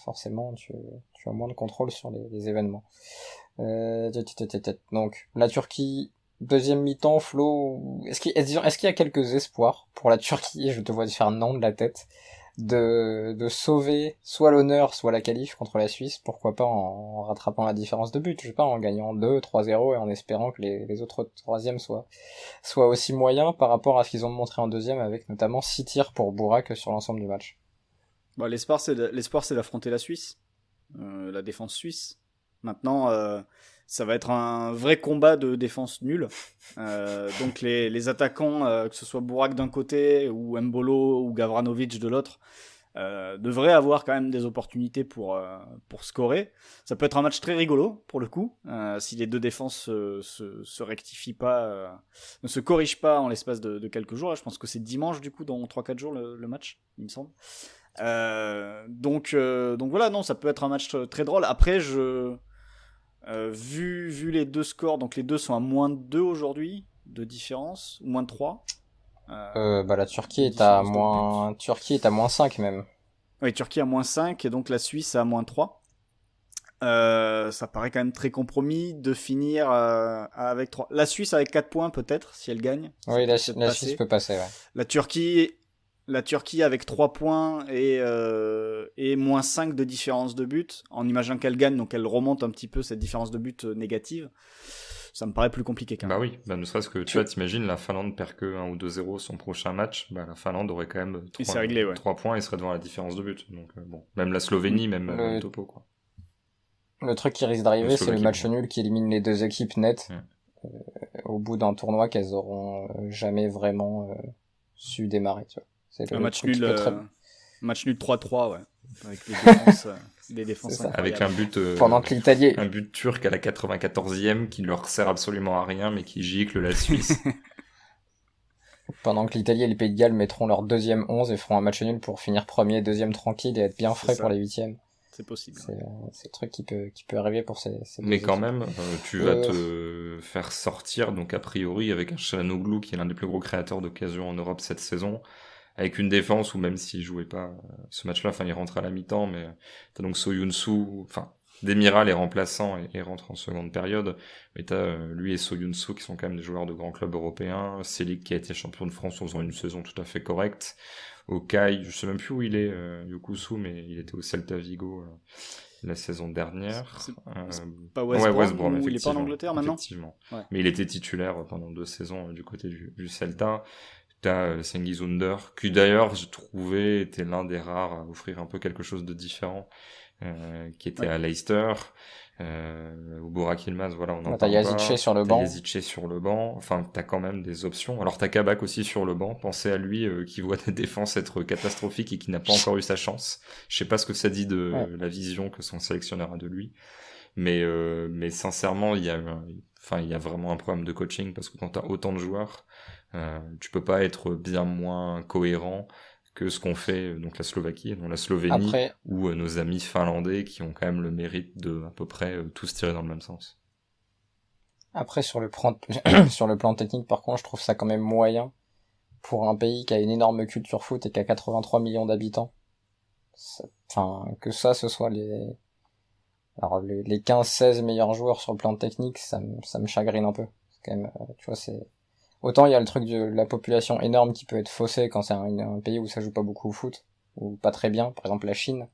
forcément, tu as moins de contrôle sur les événements. Donc, la Turquie, deuxième mi-temps, Flo, est-ce qu'il y a quelques espoirs pour la Turquie, je te vois faire non de la tête, de sauver soit l'honneur, soit la qualif contre la Suisse, pourquoi pas en rattrapant la différence de but, je sais pas, en gagnant 2-3-0 et en espérant que les autres troisièmes soient aussi moyens par rapport à ce qu'ils ont montré en deuxième, avec notamment 6 tirs pour Bourak sur l'ensemble du match. Bon, l'espoir c'est d'affronter la Suisse, la défense suisse. Maintenant, ça va être un vrai combat de défense nulle. Donc les attaquants, que ce soit Bourak d'un côté, ou Mbolo, ou Gavranovic de l'autre, devraient avoir quand même des opportunités pour scorer. Ça peut être un match très rigolo, pour le coup, si les deux défenses se rectifient pas, ne se corrigent pas en l'espace de quelques jours. Là, je pense que c'est dimanche, du coup, dans 3-4 jours, le match, il me semble. Donc voilà, non, ça peut être un match très drôle. Après, vu les deux scores, donc les deux sont à moins de 2 aujourd'hui de différence, ou moins de 3. La Turquie est à moins 5 même. Oui, Turquie à moins 5 et donc la Suisse à moins 3. Ça paraît quand même très compromis de finir avec 3. La Suisse avec 4 points peut-être, si elle gagne. Oui, la Suisse peut passer, ouais. La Turquie avec 3 points et moins 5 de différence de but, en imaginant qu'elle gagne, donc elle remonte un petit peu cette différence de but négative. Ça me paraît plus compliqué quand même. Bah oui, ne serait-ce que tu vois, t'imagines, la Finlande perd que 1 ou 2-0 son prochain match, la Finlande aurait quand même 3 points et serait devant la différence de but. Donc bon, même la Slovénie, même topo, quoi. Le truc qui risque d'arriver, c'est le match nul qui élimine les deux équipes nettes au bout d'un tournoi qu'elles auront jamais vraiment su démarrer, tu vois. C'est un match nul 3-3, ouais. Avec des défenses avec un but pendant que l'Italie un but turc à la 94e qui leur sert absolument à rien mais qui gicle la Suisse. Pendant que l'Italie et le Pays de Galles mettront leur deuxième 11 et feront un match nul pour finir premier, deuxième tranquille et être bien frais pour les huitièmes. C'est possible. C'est le truc qui peut arriver pour ces mais quand même, tu vas te faire sortir, donc a priori, avec un Çalhanoğlu qui est l'un des plus gros créateurs d'occasions en Europe cette saison, avec une défense où même s'il jouait pas ce match-là, il rentre à la mi-temps, mais t'as donc Soyuncu, Demiral est remplaçant et rentre en seconde période, mais t'as lui et Soyuncu qui sont quand même des joueurs de grands clubs européens, Selic qui a été champion de France en faisant une saison tout à fait correcte, Okai, je sais même plus où il est, Yokusu, mais il était au Celta Vigo la saison dernière. C'est pas West Brom, il est pas en Angleterre maintenant. Effectivement. Ouais. Mais il était titulaire pendant 2 saisons du côté du Celta. T'as Cengiz Ünder, qui d'ailleurs, j'ai trouvé, était l'un des rares à offrir un peu quelque chose de différent, qui était à Leicester, ou Burak Yilmaz, voilà, on en t'as Yazice sur le banc. Yazice sur le banc, t'as quand même des options. Alors t'as Kabak aussi sur le banc, pensez à lui, qui voit des défenses être catastrophiques et qui n'a pas encore eu sa chance. Je sais pas ce que ça dit de la vision que son sélectionneur a de lui, mais sincèrement, Enfin, il y a vraiment un problème de coaching parce que quand t'as autant de joueurs, tu peux pas être bien moins cohérent que ce qu'ont fait donc la Slovaquie, donc la Slovénie, Après, ou nos amis finlandais qui ont quand même le mérite de à peu près tous tirer dans le même sens. après sur le plan, sur le plan technique, par contre, je trouve ça quand même moyen pour un pays qui a une énorme culture foot et qui a 83 millions d'habitants. Enfin, que ça, ce soit alors les 15-16 meilleurs joueurs sur le plan technique, ça me chagrine un peu. C'est quand même, tu vois, c'est autant il y a le truc de la population énorme qui peut être faussée quand c'est un pays où ça joue pas beaucoup au foot ou pas très bien, par exemple la Chine.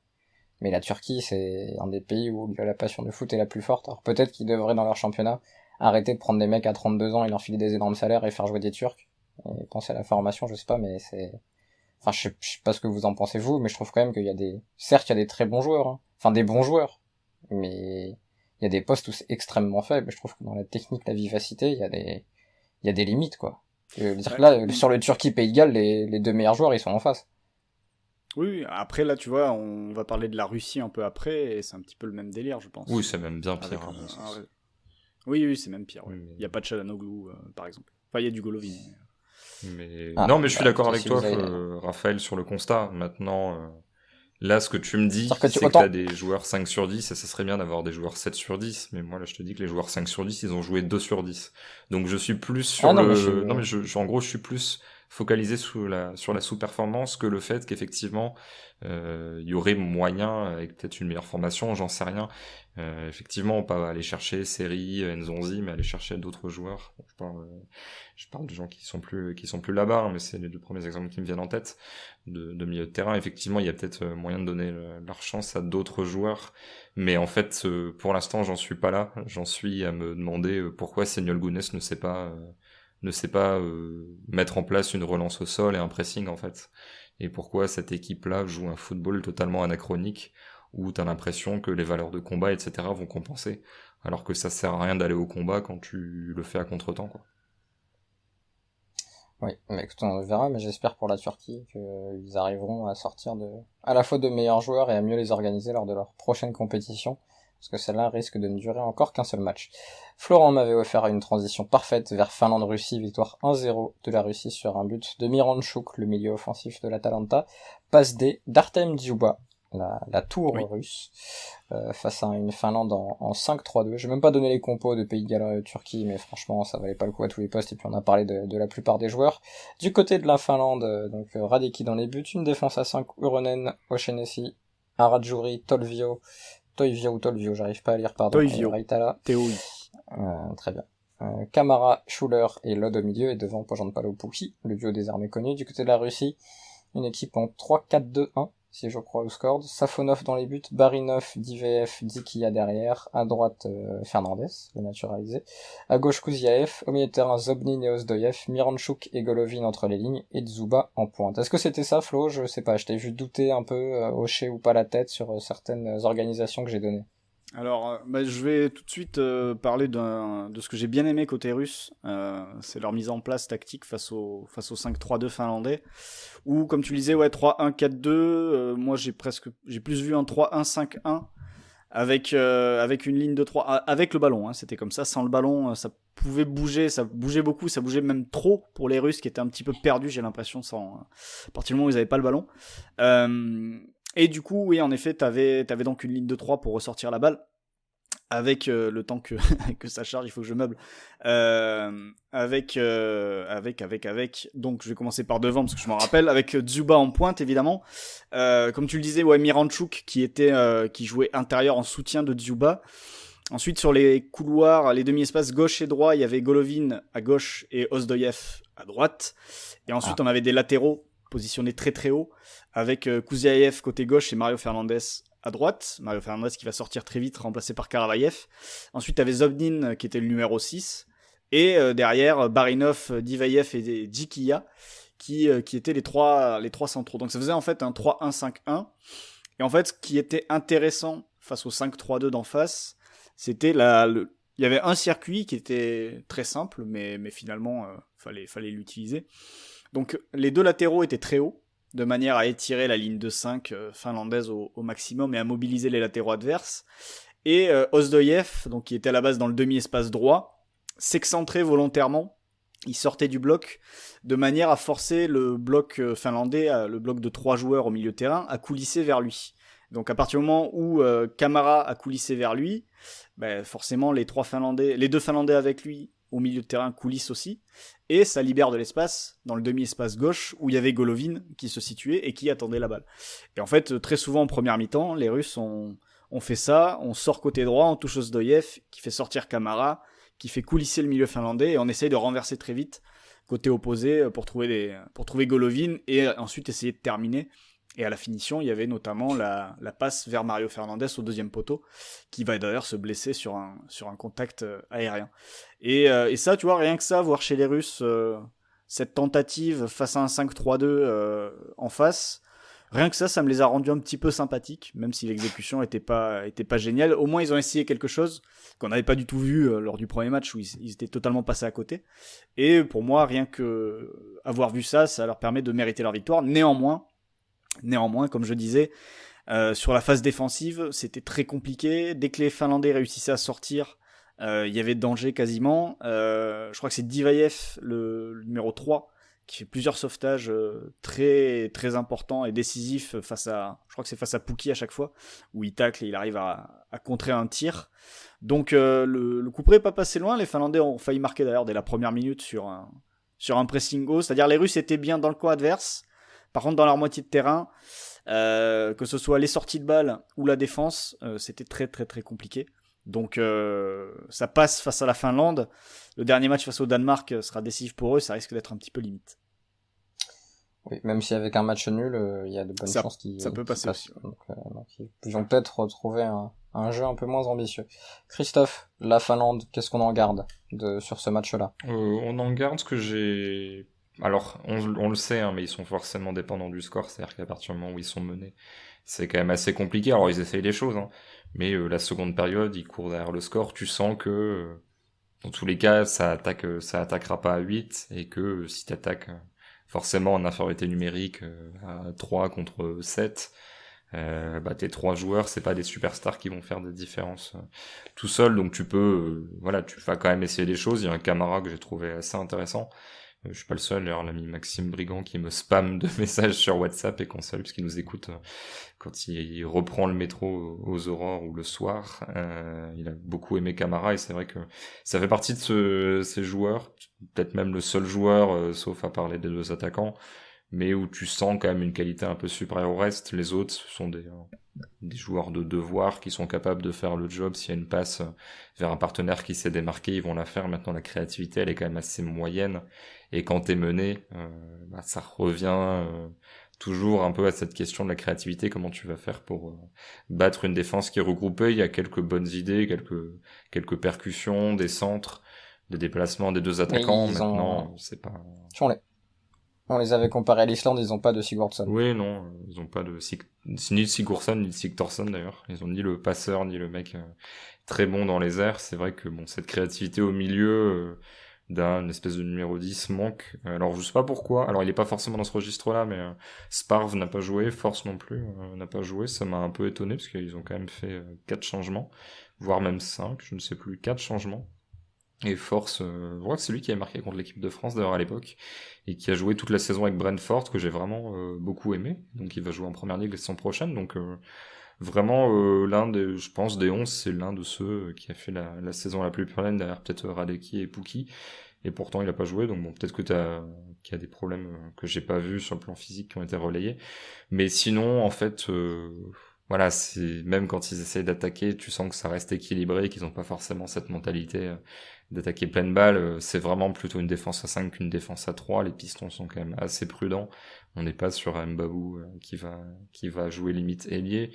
Mais la Turquie, c'est un des pays où la passion du foot est la plus forte. Alors peut-être qu'ils devraient dans leur championnat arrêter de prendre des mecs à 32 ans et leur filer des énormes salaires et faire jouer des Turcs et penser à la formation, je sais pas, mais c'est enfin je sais pas ce que vous en pensez vous, mais je trouve quand même qu'il y a certes il y a des très bons joueurs, hein. Enfin des bons joueurs, mais il y a des postes où c'est extrêmement faible. Je trouve que dans la technique, la vivacité, il y a des limites, quoi. Je veux dire que là, sur le Turquie-Pays de Galles, les deux meilleurs joueurs, ils sont en face. Oui, après là, tu vois, on va parler de la Russie un peu après, et c'est un petit peu le même délire, je pense. Oui, c'est même bien Avec pire. À mon sens. Oui, c'est même pire. Ouais. Mais- Il n'y a pas de Çalhanoğlu, par exemple. Enfin, il y a du Golovin. Non, mais je suis d'accord écoutez, avec si toi, vous avez- Raphaël, sur le constat. Maintenant, là, ce que tu me dis, C'est-à-dire que c'est que autant- t'as des joueurs 5 sur 10, et ça serait bien d'avoir des joueurs 7 sur 10, mais moi, là, je te dis que les joueurs 5 sur 10, ils ont joué 2 sur 10. Donc, je suis plus sur Ah non, le... mais Non, mais en gros, je suis plus focalisé sur la sous-performance que le fait qu'effectivement, il y aurait moyen, avec peut-être une meilleure formation, j'en sais rien. Effectivement, pas aller chercher Seri, Nzonzi, mais aller chercher d'autres joueurs. Bon, je parle de gens qui sont plus là-bas, hein, mais c'est les deux premiers exemples qui me viennent en tête de milieu de terrain. Effectivement, il y a peut-être moyen de donner leur chance à d'autres joueurs, mais en fait, pour l'instant, j'en suis pas là. J'en suis à me demander pourquoi Seigneur Gounes ne sait pas mettre en place une relance au sol et un pressing, en fait. Et pourquoi cette équipe-là joue un football totalement anachronique, où t'as l'impression que les valeurs de combat, etc. vont compenser, alors que ça sert à rien d'aller au combat quand tu le fais à contre-temps, quoi. Oui, mais écoute, on verra, mais j'espère pour la Turquie qu'ils arriveront à sortir à la fois de meilleurs joueurs et à mieux les organiser lors de leur prochaine compétition, parce que celle-là risque de ne durer encore qu'un seul match. Florent m'avait offert une transition parfaite vers Finlande-Russie, victoire 1-0 de la Russie sur un but de Miranchuk, le milieu offensif de l'Atalanta, passe D d'Artem Dzyuba, la tour russe, face à une Finlande en 5-3-2. Je vais même pas donner les compos de Pays de Galles et Turquie, mais franchement, ça valait pas le coup à tous les postes, et puis on a parlé de la plupart des joueurs. Du côté de la Finlande, donc Radecki dans les buts, une défense à 5, Uronen, O'Shaughnessy, Aradjouri, Toivio, j'arrive pas à lire, pardon, Raitala, Théoï. très bien. Kamara, Schuler et Lod au milieu, et devant Pojanpalo Puki, le duo des armées connues. Du côté de la Russie, une équipe en 3-4-2-1, si je crois au score. Safonov dans les buts, Barinov, Diveev, Dikia derrière, à droite Fernandez, le naturalisé, à gauche Kuzyaev, au milieu de terrain Zobnin et Ozdoyev, Miranchuk et Golovin entre les lignes, et Dzyuba en pointe. Est-ce que c'était ça, Flo? Je sais pas, je t'ai vu douter un peu, hocher ou pas la tête sur certaines organisations que j'ai données. Alors, je vais tout de suite parler de ce que j'ai bien aimé côté russe. C'est leur mise en place tactique face au 5-3-2 finlandais. Ou, comme tu le disais, ouais, 3-1-4-2. Moi, j'ai plus vu un 3-1-5-1 avec une ligne de 3, avec le ballon. Hein, c'était comme ça. Sans le ballon, ça pouvait bouger, ça bougeait beaucoup, ça bougeait même trop pour les Russes qui étaient un petit peu perdus, j'ai l'impression, à partir du moment où ils n'avaient pas le ballon. Et du coup, oui, en effet, t'avais donc une ligne de 3 pour ressortir la balle. Avec le temps que ça charge, il faut que je meuble. Avec. Donc, je vais commencer par devant parce que je m'en rappelle. Avec Dzyuba en pointe, évidemment. Comme tu le disais, ouais, Miranchuk qui jouait intérieur en soutien de Dzyuba. Ensuite, sur les couloirs, les demi-espaces gauche et droit, il y avait Golovin à gauche et Ozdoyev à droite. Et ensuite, on avait des latéraux positionnés très très haut avec Kuzyaev côté gauche et Mario Fernandez à droite. Mario Fernandez qui va sortir très vite, remplacé par Karavayev. Ensuite, tu avais Zobnin qui était le numéro 6. Et derrière, Barinov, Diveev et Dikia qui étaient les trois centraux. Donc ça faisait en fait un 3-1-5-1. Et en fait, ce qui était intéressant face au 5-3-2 d'en face, c'était il y avait un circuit qui était très simple, mais finalement, fallait l'utiliser. Donc les deux latéraux étaient très hauts, de manière à étirer la ligne de 5 finlandaise au maximum et à mobiliser les latéraux adverses. Et Ozdoyev, donc qui était à la base dans le demi-espace droit, s'excentrer volontairement. Ils sortaient du bloc de manière à forcer le bloc finlandais, le bloc de 3 joueurs au milieu de terrain, à coulisser vers lui. Donc à partir du moment où Kamara a coulissé vers lui, forcément les 2 Finlandais avec lui au milieu de terrain coulissent aussi, et ça libère de l'espace dans le demi-espace gauche où il y avait Golovin qui se situait et qui attendait la balle. Et en fait, très souvent en première mi-temps, les Russes ont fait ça, on sort côté droit, on touche Ozdoyev qui fait sortir Kamara, qui fait coulisser le milieu finlandais, et on essaye de renverser très vite côté opposé pour trouver Golovin et ensuite essayer de terminer. Et à la finition, il y avait notamment la passe vers Mario Fernandes au deuxième poteau, qui va d'ailleurs se blesser sur un contact aérien. Et ça, tu vois, rien que ça, voir chez les Russes cette tentative face à un 5-3-2 en face, rien que ça me les a rendus un petit peu sympathiques, même si l'exécution était pas géniale. Au moins, ils ont essayé quelque chose qu'on n'avait pas du tout vu lors du premier match où ils étaient totalement passés à côté. Et pour moi, rien que avoir vu ça leur permet de mériter leur victoire. Néanmoins, comme je disais, sur la phase défensive, c'était très compliqué. Dès que les Finlandais réussissaient à sortir, il y avait danger quasiment. Je crois que c'est Divayev, le numéro 3, qui fait plusieurs sauvetages très, très importants et décisifs je crois que c'est face à Pukki à chaque fois, où il tacle et il arrive à contrer un tir. Donc le coup près n'est pas passé loin. Les Finlandais ont failli marquer d'ailleurs dès la première minute sur un pressing haut. C'est-à-dire les Russes étaient bien dans le coin adverse. Par contre, dans leur moitié de terrain, que ce soit les sorties de balles ou la défense, c'était très très très compliqué. Donc ça passe face à la Finlande. Le dernier match face au Danemark sera décisif pour eux, ça risque d'être un petit peu limite. Oui, même si avec un match nul, il y a de bonnes chances ça peut passer aussi. Donc, ils vont peut-être retrouver un jeu un peu moins ambitieux. Christophe, la Finlande, qu'est-ce qu'on en garde sur ce match-là ? On en garde ce que j'ai... Alors, on le sait, hein, mais ils sont forcément dépendants du score, c'est-à-dire qu'à partir du moment où ils sont menés, c'est quand même assez compliqué. Alors, ils essayent les choses, hein, mais la seconde période, ils courent derrière le score, tu sens que, dans tous les cas, ça attaquera pas à 8, et que si t'attaques forcément en infériorité numérique à 3 contre 7, tes 3 joueurs, c'est pas des superstars qui vont faire des différences tout seul, donc tu peux, tu vas quand même essayer des choses. Il y a un Kamara que j'ai trouvé assez intéressant. Je suis pas le seul, d'ailleurs l'ami Maxime Brigand qui me spamme de messages sur WhatsApp et qu'on salue parce qu'il nous écoute quand il reprend le métro aux aurores ou le soir. Il a beaucoup aimé Kamara et c'est vrai que ça fait partie de ces joueurs, peut-être même le seul joueur, sauf à parler des 2 attaquants, mais où tu sens quand même une qualité un peu supérieure au reste. Les autres, ce sont des joueurs de devoir qui sont capables de faire le job. S'il y a une passe vers un partenaire qui s'est démarqué, ils vont la faire. Maintenant, la créativité, elle est quand même assez moyenne. Et quand t'es mené, ça revient toujours un peu à cette question de la créativité. Comment tu vas faire pour battre une défense qui est regroupée ? Il y a quelques bonnes idées, quelques percussions, des centres, des déplacements des 2 attaquants. Maintenant, c'est pas... On les avait comparés à l'Islande, ils ont pas de Sigurdsson. Oui, non, ils ont pas ni de Sigurdsson, ni de Sigthorsson d'ailleurs. Ils ont ni le passeur, ni le mec très bon dans les airs. C'est vrai que cette créativité au milieu d'un espèce de numéro 10 manque. Alors je sais pas pourquoi. Alors il est pas forcément dans ce registre-là, mais Sparv n'a pas joué, Force non plus n'a pas joué. Ça m'a un peu étonné parce qu'ils ont quand même fait 4 changements, voire même 5, je ne sais plus, 4 changements. Et Force, je crois que c'est lui qui avait marqué contre l'équipe de France d'ailleurs à l'époque, et qui a joué toute la saison avec Brentford, que j'ai vraiment beaucoup aimé. Donc il va jouer en première ligue la saison prochaine. Donc vraiment je pense des 11, c'est l'un de ceux qui a fait la saison la plus pleine, derrière peut-être Radecki et Pukki. Et pourtant il a pas joué, donc bon, peut-être qu'il y a des problèmes que j'ai pas vus sur le plan physique qui ont été relayés. Mais sinon, en fait... c'est même quand ils essayent d'attaquer, tu sens que ça reste équilibré, qu'ils n'ont pas forcément cette mentalité d'attaquer pleine balle. C'est vraiment plutôt une défense à 5 qu'une défense à 3. Les Pistons sont quand même assez prudents. On n'est pas sur Mbabou qui va jouer limite ailier.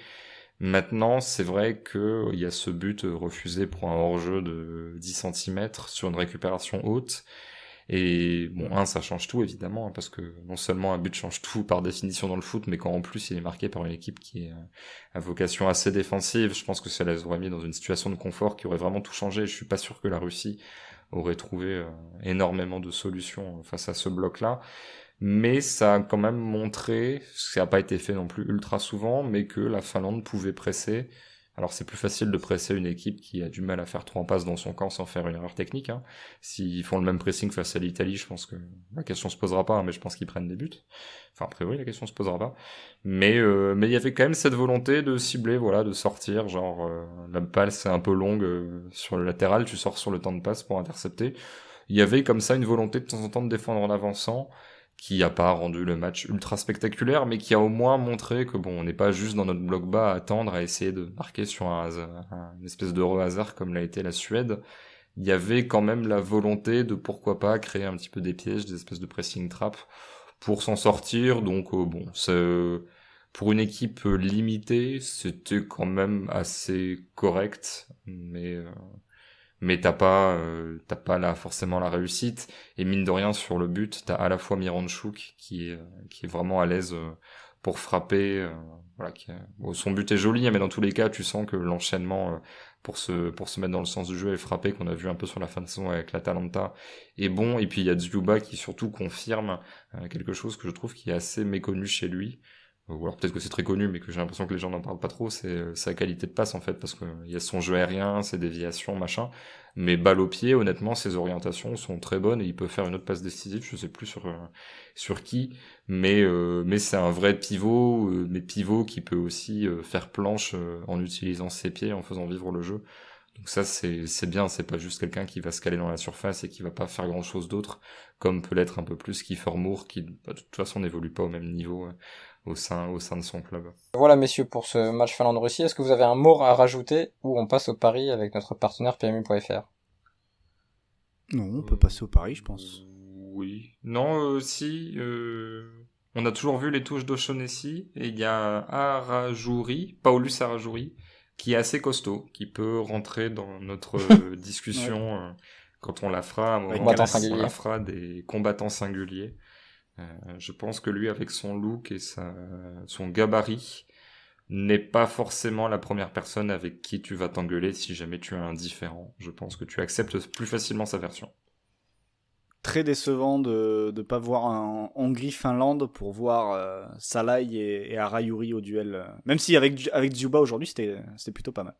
Maintenant, c'est vrai que il y a ce but refusé pour un hors-jeu de 10 cm sur une récupération haute. Et bon, ça change tout évidemment, parce que non seulement un but change tout par définition dans le foot, mais quand en plus il est marqué par une équipe qui est à vocation assez défensive, je pense que ça les aurait mis dans une situation de confort qui aurait vraiment tout changé. Je suis pas sûr que la Russie aurait trouvé énormément de solutions face à ce bloc-là, mais ça a quand même montré, ça n'a pas été fait non plus ultra souvent, mais que la Finlande pouvait presser Alors c'est plus facile de presser une équipe qui a du mal à faire 3 passes dans son camp sans faire une erreur technique. Hein. S'ils font le même pressing face à l'Italie, je pense que la question se posera pas, hein, mais je pense qu'ils prennent des buts. Enfin, a priori, la question se posera pas. Mais il y avait quand même cette volonté de cibler, voilà, de sortir, genre la balle c'est un peu longue sur le latéral, tu sors sur le temps de passe pour intercepter. Il y avait comme ça une volonté de temps en temps de défendre en avançant, qui a pas rendu le match ultra spectaculaire, mais qui a au moins montré que bon, on n'est pas juste dans notre bloc bas à attendre, à essayer de marquer sur une espèce d'heureux hasard comme l'a été la Suède. Il y avait quand même la volonté de pourquoi pas créer un petit peu des pièges, des espèces de pressing trap pour s'en sortir. Donc bon, pour une équipe limitée, c'était quand même assez correct, mais t'as pas là forcément la réussite, et mine de rien sur le but t'as à la fois Miranchuk qui est vraiment à l'aise pour frapper, voilà, bon, son but est joli, mais dans tous les cas tu sens que l'enchaînement pour se mettre dans le sens du jeu et frapper, qu'on a vu un peu sur la fin de saison avec l'Atalanta, est bon. Et puis il y a Dzyuba qui surtout confirme quelque chose que je trouve qui est assez méconnu chez lui, ou alors peut-être que c'est très connu, mais que j'ai l'impression que les gens n'en parlent pas trop, c'est sa qualité de passe en fait, parce que il y a son jeu aérien, ses déviations, machin, mais balle au pied, honnêtement, ses orientations sont très bonnes, et il peut faire une autre passe décisive, je sais plus sur qui, mais c'est un vrai pivot, mais pivot qui peut aussi faire planche en utilisant ses pieds, en faisant vivre le jeu. Donc ça c'est bien, c'est pas juste quelqu'un qui va se caler dans la surface et qui va pas faire grand chose d'autre, comme peut l'être un peu plus Kiefer Moore, qui de toute façon n'évolue pas au même niveau au sein de son club. Voilà messieurs pour ce match Finlande-Russie, est-ce que vous avez un mot à rajouter ou on passe au pari avec notre partenaire PMU.fr? Non, on peut passer au pari, je pense. Oui. Non, si. On a toujours vu les touches d'Oshonesi, et il y a Arajouri, Paulus Arajouri, qui est assez costaud, qui peut rentrer dans notre discussion ouais. quand on la fera, on la fera des combattants singuliers. Je pense que lui, avec son look et son gabarit, n'est pas forcément la première personne avec qui tu vas t'engueuler si jamais tu es indifférent. Je pense que tu acceptes plus facilement sa version. Très décevant de ne pas voir un Hongrie-Finlande pour voir Salai et Arayuri au duel. Même si avec Dzyuba aujourd'hui, c'était plutôt pas mal.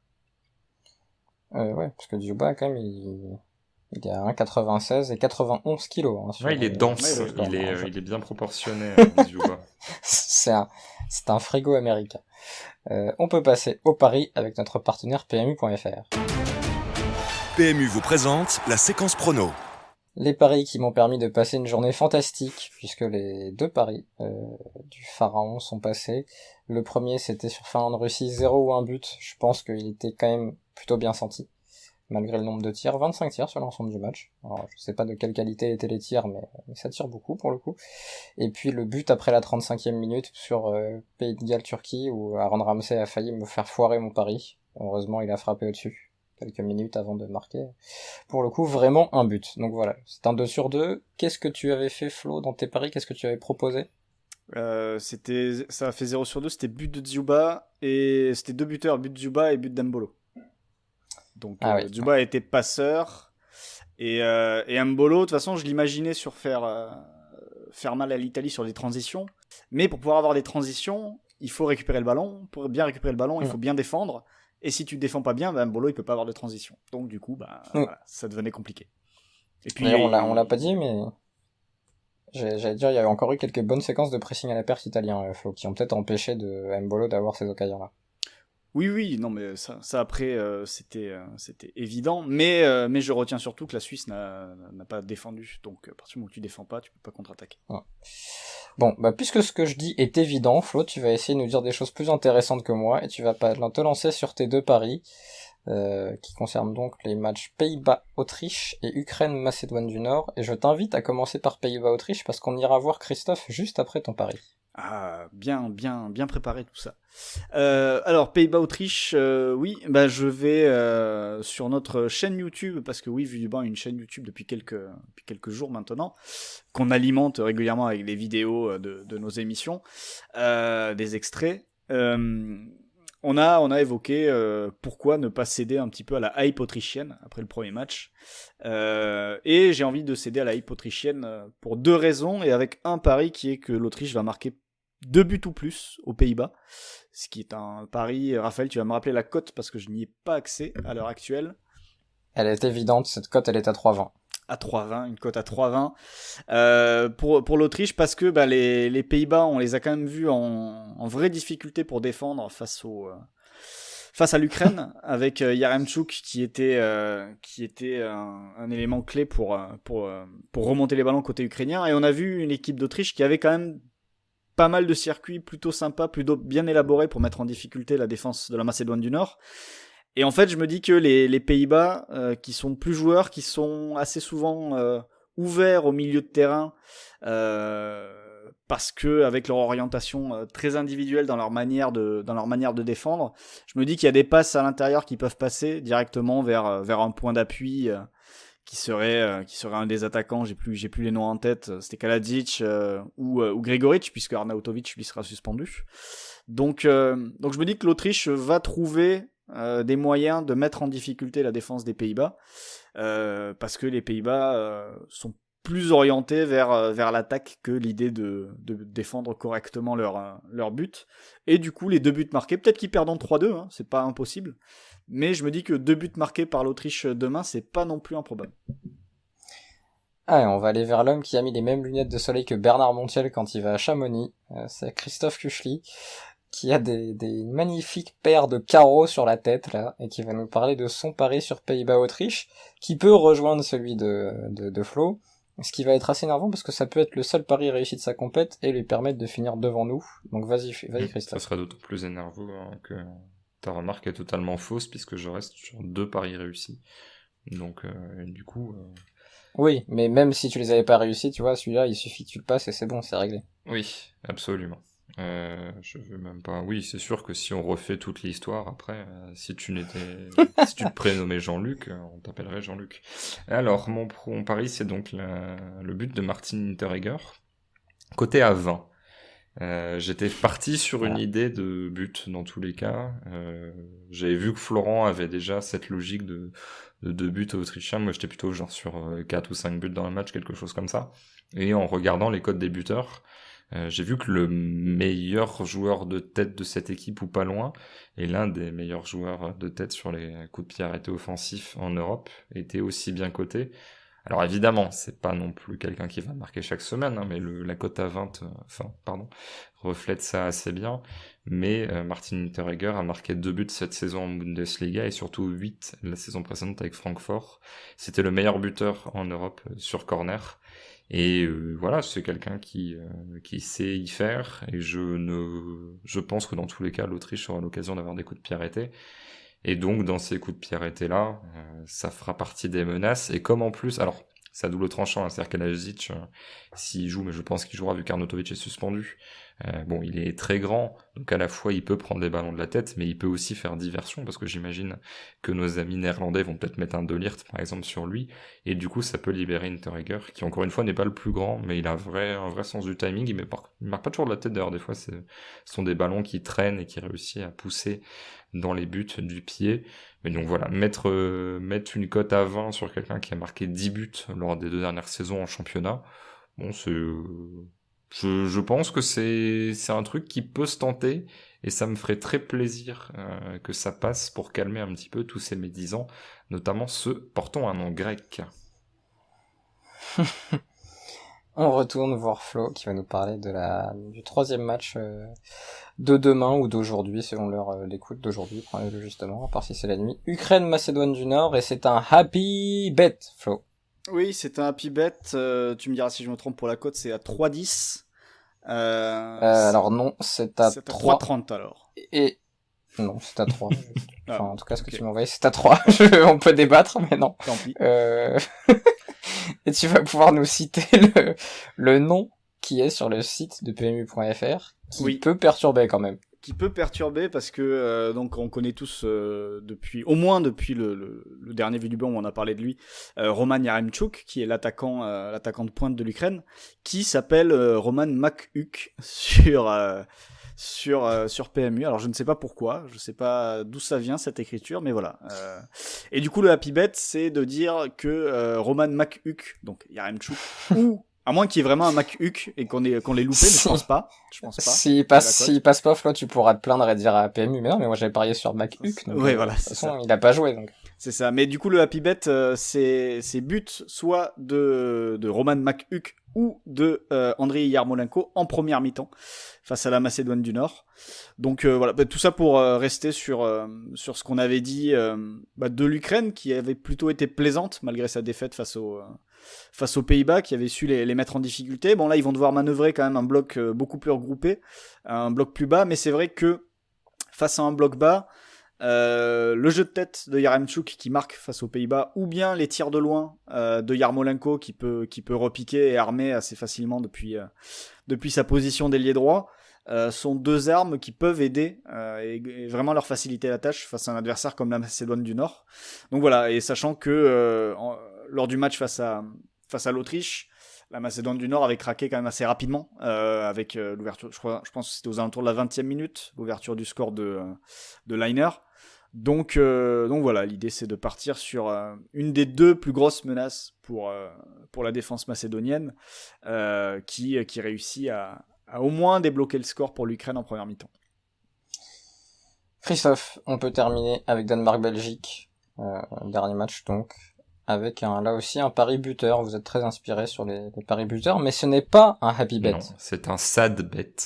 Ouais, parce que Dzyuba, quand même, il est à 1,96 et 91 kilos. Hein, ouais, il est dense, il est bien proportionné, Dzyuba. c'est un frigo américain. On peut passer au pari avec notre partenaire PMU.fr. PMU vous présente la séquence prono. Les paris qui m'ont permis de passer une journée fantastique, puisque les 2 paris du Pharaon sont passés. Le premier, c'était sur Finlande-Russie, 0 ou 1 but. Je pense qu'il était quand même plutôt bien senti, malgré le nombre de tirs. 25 tirs sur l'ensemble du match. Alors, je sais pas de quelle qualité étaient les tirs, mais ça tire beaucoup pour le coup. Et puis le but après la 35e minute sur Pays de Galles-Turquie, où Aaron Ramsey a failli me faire foirer mon pari. Heureusement, il a frappé au-dessus quelques minutes avant de marquer. Pour le coup, vraiment un but. Donc voilà, c'est un 2 sur 2. Qu'est-ce que tu avais fait, Flo, dans tes paris? Qu'est-ce que tu avais proposé? Ça a fait 0 sur 2, c'était but de Dzyuba, et c'était 2 buteurs, but de Dzyuba et but d'Embolo. Donc oui. Dzyuba était passeur, et Embolo, de toute façon, je l'imaginais sur faire mal à l'Italie sur des transitions, mais pour pouvoir avoir des transitions, il faut récupérer le ballon. Pour bien récupérer le ballon, il faut bien défendre. Et si tu défends pas bien, Mbolo il peut pas avoir de transition. Donc du coup, voilà, ça devenait compliqué. Et puis on l'a pas dit, mais j'allais dire, il y a encore eu quelques bonnes séquences de pressing à la perte italien, Flo, qui ont peut-être empêché de Mbolo d'avoir ces occasions-là. Oui, non, mais ça après, c'était évident. Mais je retiens surtout que la Suisse n'a pas défendu. Donc à partir du moment où tu défends pas, tu peux pas contre-attaquer. Ouais. Bon, puisque ce que je dis est évident, Flo, tu vas essayer de nous dire des choses plus intéressantes que moi, et tu vas te lancer sur tes 2 paris, qui concernent donc les matchs Pays-Bas-Autriche et Ukraine-Macédoine du Nord, et je t'invite à commencer par Pays-Bas-Autriche, parce qu'on ira voir Christophe juste après ton pari. Ah, bien préparé tout ça. Alors, Pays-Bas-Autriche, oui, je vais sur notre chaîne YouTube, parce que oui, Vue du banc a une chaîne YouTube depuis quelques jours maintenant, qu'on alimente régulièrement avec les vidéos de nos émissions, des extraits. On a évoqué pourquoi ne pas céder un petit peu à la hype autrichienne après le premier match. Et j'ai envie de céder à la hype autrichienne pour 2 raisons, et avec un pari qui est que l'Autriche va marquer 2 buts ou plus aux Pays-Bas, ce qui est un pari. Raphaël, tu vas me rappeler la cote parce que je n'y ai pas accès à l'heure actuelle. Elle est évidente, cette cote, elle est à 3,20. À 3,20, une cote à 3,20 pour l'Autriche, parce que les Pays-Bas, on les a quand même vus en vraie difficulté pour défendre face à l'Ukraine, avec Yaremchuk qui était un élément clé pour remonter les ballons côté ukrainien. Et on a vu une équipe d'Autriche qui avait quand même pas mal de circuits plutôt sympas, plutôt bien élaborés pour mettre en difficulté la défense de la Macédoine du Nord. Et en fait, je me dis que les Pays-Bas, qui sont plus joueurs, qui sont assez souvent ouverts au milieu de terrain, parce que avec leur orientation très individuelle dans leur manière de défendre, je me dis qu'il y a des passes à l'intérieur qui peuvent passer directement vers un point d'appui qui serait un des attaquants. J'ai plus les noms en tête. C'était Kaladzic ou Grigoric, puisque Arnautovic lui sera suspendu. Donc je me dis que l'Autriche va trouver des moyens de mettre en difficulté la défense des Pays-Bas, parce que les Pays-Bas sont plus orientés vers l'attaque que l'idée de défendre correctement leur but. Et du coup, les 2 buts marqués, peut-être qu'ils perdent en 3-2, hein, c'est pas impossible, mais je me dis que 2 buts marqués par l'Autriche demain, c'est pas non plus improbable. Ah, et on va aller vers l'homme qui a mis les mêmes lunettes de soleil que Bernard Montiel quand il va à Chamonix, c'est Christophe Kuchli, qui a des magnifiques paires de carreaux sur la tête, là, et qui va nous parler de son pari sur Pays-Bas-Autriche, qui peut rejoindre celui de Flo, ce qui va être assez énervant parce que ça peut être le seul pari réussi de sa compète et lui permettre de finir devant nous. Donc vas-y Christophe. Ça sera d'autant plus énervant que ta remarque est totalement fausse puisque je reste sur 2 paris réussis. Donc du coup... Oui, mais même si tu les avais pas réussis, tu vois, celui-là, il suffit que tu le passes et c'est bon, c'est réglé. Oui, absolument. Je veux même pas... Oui, c'est sûr que si on refait toute l'histoire, après, si tu te prénommais Jean-Luc, on t'appellerait Jean-Luc. Alors, mon pari, c'est donc le but de Martin Hinteregger, côté à 20. J'étais parti sur une idée de but dans tous les cas. J'avais vu que Florent avait déjà cette logique de 2 buts autrichiens. Moi, j'étais plutôt genre sur 4 ou 5 buts dans le match, quelque chose comme ça. Et en regardant les codes des buteurs, j'ai vu que le meilleur joueur de tête de cette équipe, ou pas loin, et l'un des meilleurs joueurs de tête sur les coups de pied arrêtés offensifs en Europe, était aussi bien coté. Alors évidemment, c'est pas non plus quelqu'un qui va marquer chaque semaine, hein, mais la cote à 20, reflète ça assez bien. Mais Martin Hinteregger a marqué 2 buts cette saison en Bundesliga et surtout 8 la saison précédente avec Francfort. C'était le meilleur buteur en Europe sur corner. Et voilà, c'est quelqu'un qui sait y faire, et je pense que dans tous les cas, l'Autriche aura l'occasion d'avoir des coups de pied arrêtés. Et donc, dans ces coups de pied arrêtés-là, ça fera partie des menaces. Et comme en plus, alors, c'est à double tranchant, hein, c'est-à-dire qu'Alajic, s'il joue, mais je pense qu'il jouera vu qu'Arnautovic est suspendu. Bon, il est très grand, donc à la fois il peut prendre des ballons de la tête, mais il peut aussi faire diversion, parce que j'imagine que nos amis néerlandais vont peut-être mettre un De Ligt, par exemple, sur lui, et du coup ça peut libérer Hinteregger, qui encore une fois n'est pas le plus grand, mais il a un vrai sens du timing, il marque pas toujours de la tête d'ailleurs, des fois ce sont des ballons qui traînent et qui réussissent à pousser dans les buts du pied. Mais donc voilà, mettre une cote à 20 sur quelqu'un qui a marqué 10 buts lors des 2 dernières saisons en championnat, bon, je pense que c'est un truc qui peut se tenter, et ça me ferait très plaisir que ça passe pour calmer un petit peu tous ces médisants, notamment ceux portant un nom grec. On retourne voir Flo qui va nous parler du 3e match de demain ou d'aujourd'hui, selon l'heure d'écoute d'aujourd'hui, prenez-le justement, à part si c'est la nuit. Ukraine-Macédoine du Nord, et c'est un happy bet, Flo. Oui, c'est un happy bet. Tu me diras si je me trompe pour la cote, c'est à 3,10. Alors non, c'est à 3,30 alors. Et non, c'est à 3. Enfin, en tout cas, ce que okay. tu m'as envoyé, c'est à 3. On peut débattre, mais non. Tant pis. Et tu vas pouvoir nous citer le nom qui est sur le site de PMU.fr, qui peut perturber quand même. Qui peut perturber parce que donc on connaît tous depuis le dernier Vue du Banc où on a parlé de lui, Roman Yaremchuk, qui est l'attaquant de pointe de l'Ukraine, qui s'appelle Roman Makuk sur PMU. Alors je ne sais pas pourquoi, je ne sais pas d'où ça vient cette écriture, mais voilà. Et du coup le happy bet, c'est de dire que Roman Makuk, donc Yaremchuk ou À moins qu'il y ait vraiment un Mac-Huck et qu'on l'ait loupé, mais je pense pas. S'il passe pas, Flo, tu pourras te plaindre et dire à PMU, mais non, mais moi j'avais parié sur Mac-Huck. Oui, voilà. De toute façon, il a pas joué, donc. C'est ça. Mais du coup, le Happy Bet, c'est but soit de Roman Mac-Huck ou de Andriy Yarmolenko en première mi-temps face à la Macédoine du Nord. Donc voilà, tout ça pour rester sur ce qu'on avait dit de l'Ukraine, qui avait plutôt été plaisante malgré sa défaite face aux Pays-Bas, qui avait su les mettre en difficulté. Bon, là, ils vont devoir manœuvrer quand même un bloc beaucoup plus regroupé, un bloc plus bas, mais c'est vrai que face à un bloc bas, le jeu de tête de Yaremchuk qui marque face aux Pays-Bas, ou bien les tirs de loin de Yarmolenko qui peut repiquer et armer assez facilement depuis sa position d'ailier droit, sont deux armes qui peuvent aider et vraiment leur faciliter la tâche face à un adversaire comme la Macédoine du Nord. Donc voilà, et sachant que lors du match face à l'Autriche, la Macédoine du Nord avait craqué quand même assez rapidement avec l'ouverture, je pense que c'était aux alentours de la 20e minute, l'ouverture du score de Leiner. Donc voilà, l'idée c'est de partir sur une des deux plus grosses menaces pour la défense macédonienne qui réussit à au moins débloquer le score pour l'Ukraine en première mi-temps. Christophe, on peut terminer avec Danemark-Belgique, dernier match donc, avec là aussi un pari buteur. Vous êtes très inspiré sur les paris buteurs, mais ce n'est pas un happy bet. Non, c'est un sad bet.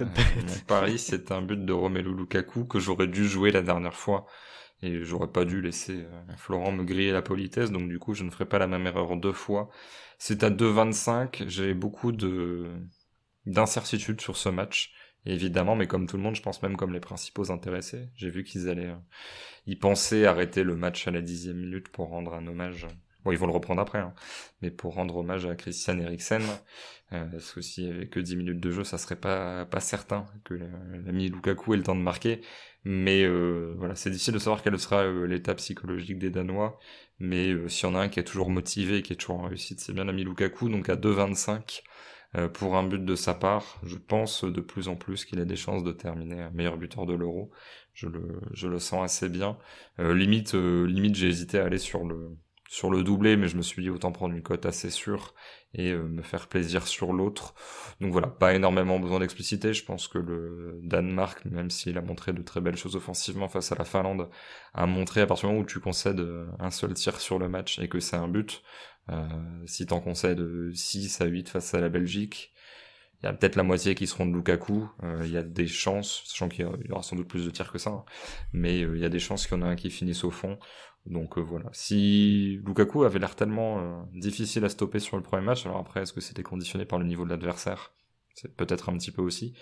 Mon pari, c'est un but de Romelu Lukaku que j'aurais dû jouer la dernière fois. Et j'aurais pas dû laisser Florent me griller la politesse, donc du coup je ne ferai pas la même erreur deux fois. C'est à 2,25, j'ai beaucoup d'incertitudes sur ce match, évidemment, mais comme tout le monde, je pense même comme les principaux intéressés. J'ai vu qu'ils allaient ils pensaient arrêter le match à la 10e minute pour rendre un hommage. Bon, ils vont le reprendre après, hein, mais pour rendre hommage à Christian Eriksen, parce que s'il y avait que 10 minutes de jeu, ça serait pas certain que l'ami Lukaku ait le temps de marquer. Mais voilà, c'est difficile de savoir quelle sera l'état psychologique des Danois, mais s'il y en a un qui est toujours motivé et qui est toujours en réussite, c'est bien l'ami Lukaku, donc à 2,25 pour un but de sa part, je pense de plus en plus qu'il a des chances de terminer meilleur buteur de l'Euro. Je le sens assez bien. Limite j'ai hésité à aller sur le doublé, mais je me suis dit autant prendre une cote assez sûre et me faire plaisir sur l'autre. Donc voilà, pas énormément besoin d'expliciter. Je pense que le Danemark, même s'il a montré de très belles choses offensivement face à la Finlande, a montré à partir du moment où tu concèdes un seul tir sur le match et que c'est un but, si t'en concèdes 6 à 8 face à la Belgique, il y a peut-être la moitié qui seront de Lukaku, il y a des chances, sachant qu'il y aura sans doute plus de tirs que ça, hein, mais il y a des chances qu'il y en a un qui finisse au fond. Donc voilà, si Lukaku avait l'air tellement difficile à stopper sur le premier match, alors après est-ce que c'était conditionné par le niveau de l'adversaire, c'est peut-être un petit peu aussi,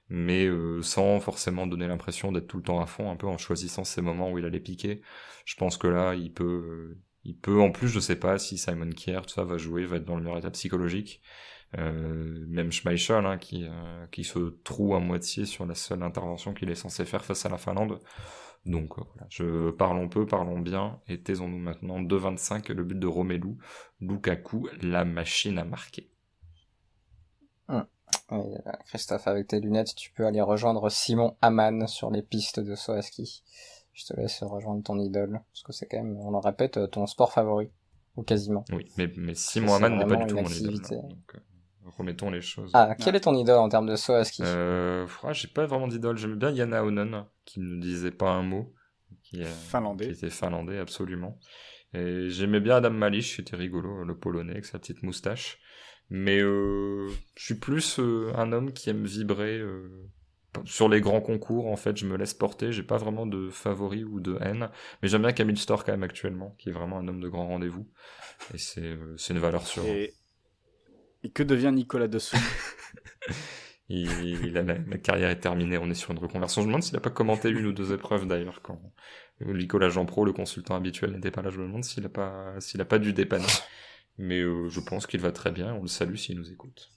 mais sans forcément donner l'impression d'être tout le temps à fond, un peu en choisissant ces moments où il allait piquer. Je pense que là il peut en plus, je sais pas si Simon Kjær, tout ça va jouer, va être dans le meilleur état psychologique. Même Schmeichel qui se troue à moitié sur la seule intervention qu'il est censé faire face à la Finlande. Donc voilà, parlons peu, parlons bien, et taisons-nous maintenant. 2,25 le but de Romelu Lukaku, la machine à marquer. Christophe, avec tes lunettes, tu peux aller rejoindre Simon Hamann sur les pistes de saut à ski. Je te laisse rejoindre ton idole, parce que c'est quand même, on le répète, ton sport favori, ou quasiment. Oui, mais Simon Hamann n'est pas du tout mon idole. Donc, remettons les choses. Quel est ton idole en termes de saut à ski? J'ai pas vraiment d'idole. J'aimais bien Janne Ahonen, qui ne disait pas un mot, qui était finlandais, absolument. Et j'aimais bien Adam Malysz, qui était rigolo, le polonais, avec sa petite moustache. Mais je suis plus un homme qui aime vibrer sur les grands concours. En fait, je me laisse porter. J'ai pas vraiment de favori ou de haine. Mais j'aime bien Camille Storr quand même actuellement, qui est vraiment un homme de grand rendez-vous. Et c'est une valeur sûre. Et que devient Nicolas Dessous? La carrière est terminée, on est sur une reconversion. Je me demande s'il a pas commenté une ou deux épreuves d'ailleurs quand Nicolas Jean-Pro, le consultant habituel, n'était pas là. Je me demande s'il a pas dû dépanner. Mais je pense qu'il va très bien, on le salue s'il nous écoute.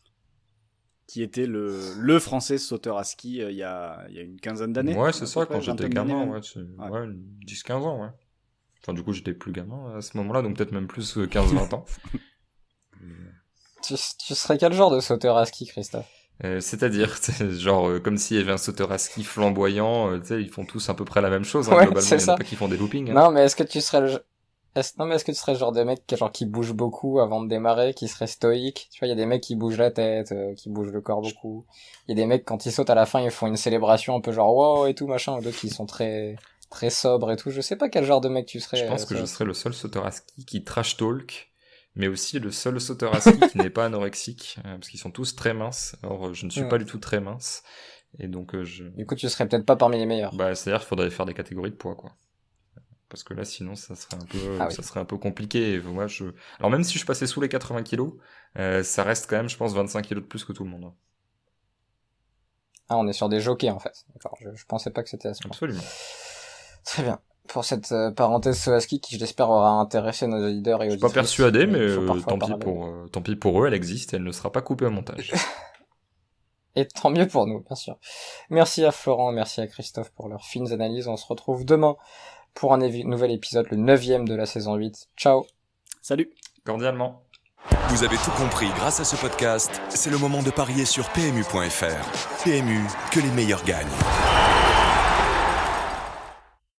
Qui était le français sauteur à ski il y a une quinzaine d'années. Ouais, c'est ça, quand j'étais gamin, 10-15 ans, ouais. Enfin, du coup, j'étais plus gamin à ce moment-là, donc peut-être même plus 15-20 ans. Tu serais quel genre de sauteur à ski, Christophe? C'est-à-dire, genre, comme s'il y avait un sauteur à ski flamboyant, tu sais, ils font tous à peu près la même chose, hein, ouais, globalement, il y en a pas qui font des loopings. Hein. Non, mais est-ce que tu serais est-ce que tu serais le genre de mec qui bouge beaucoup avant de démarrer, qui serait stoïque? Tu vois, il y a des mecs qui bougent la tête, qui bougent le corps beaucoup. Il y a des mecs, quand ils sautent à la fin, ils font une célébration un peu genre wow et tout, machin, ou d'autres qui sont très, très sobres et tout. Je sais pas quel genre de mec tu serais. Je pense que je serais le seul sauteur à ski qui trash talk, mais aussi le seul sauteur à ski qui n'est pas anorexique, parce qu'ils sont tous très minces. Or, je ne suis pas du tout très mince. Et donc, Du coup, tu serais peut-être pas parmi les meilleurs. Bah, c'est-à-dire qu'il faudrait faire des catégories de poids, quoi. Parce que là, sinon, ça serait un peu compliqué. Et moi, alors même si je passais sous les 80 kilos, ça reste quand même, je pense, 25 kilos de plus que tout le monde. Ah, on est sur des jockeys, en fait. D'accord. Je pensais pas que c'était à ce point. Absolument. Très bien. Pour cette parenthèse saut à ski qui, je l'espère, aura intéressé nos auditeurs et auditrices. Je suis pas persuadé, mais tant pis pour eux, elle existe et elle ne sera pas coupée au montage. Et tant mieux pour nous, bien sûr. Merci à Florent, merci à Christophe pour leurs fines analyses. On se retrouve demain pour un nouvel épisode, le 9e de la saison 8. Ciao. Salut. Cordialement. Vous avez tout compris grâce à ce podcast. C'est le moment de parier sur PMU.fr. PMU, que les meilleurs gagnent.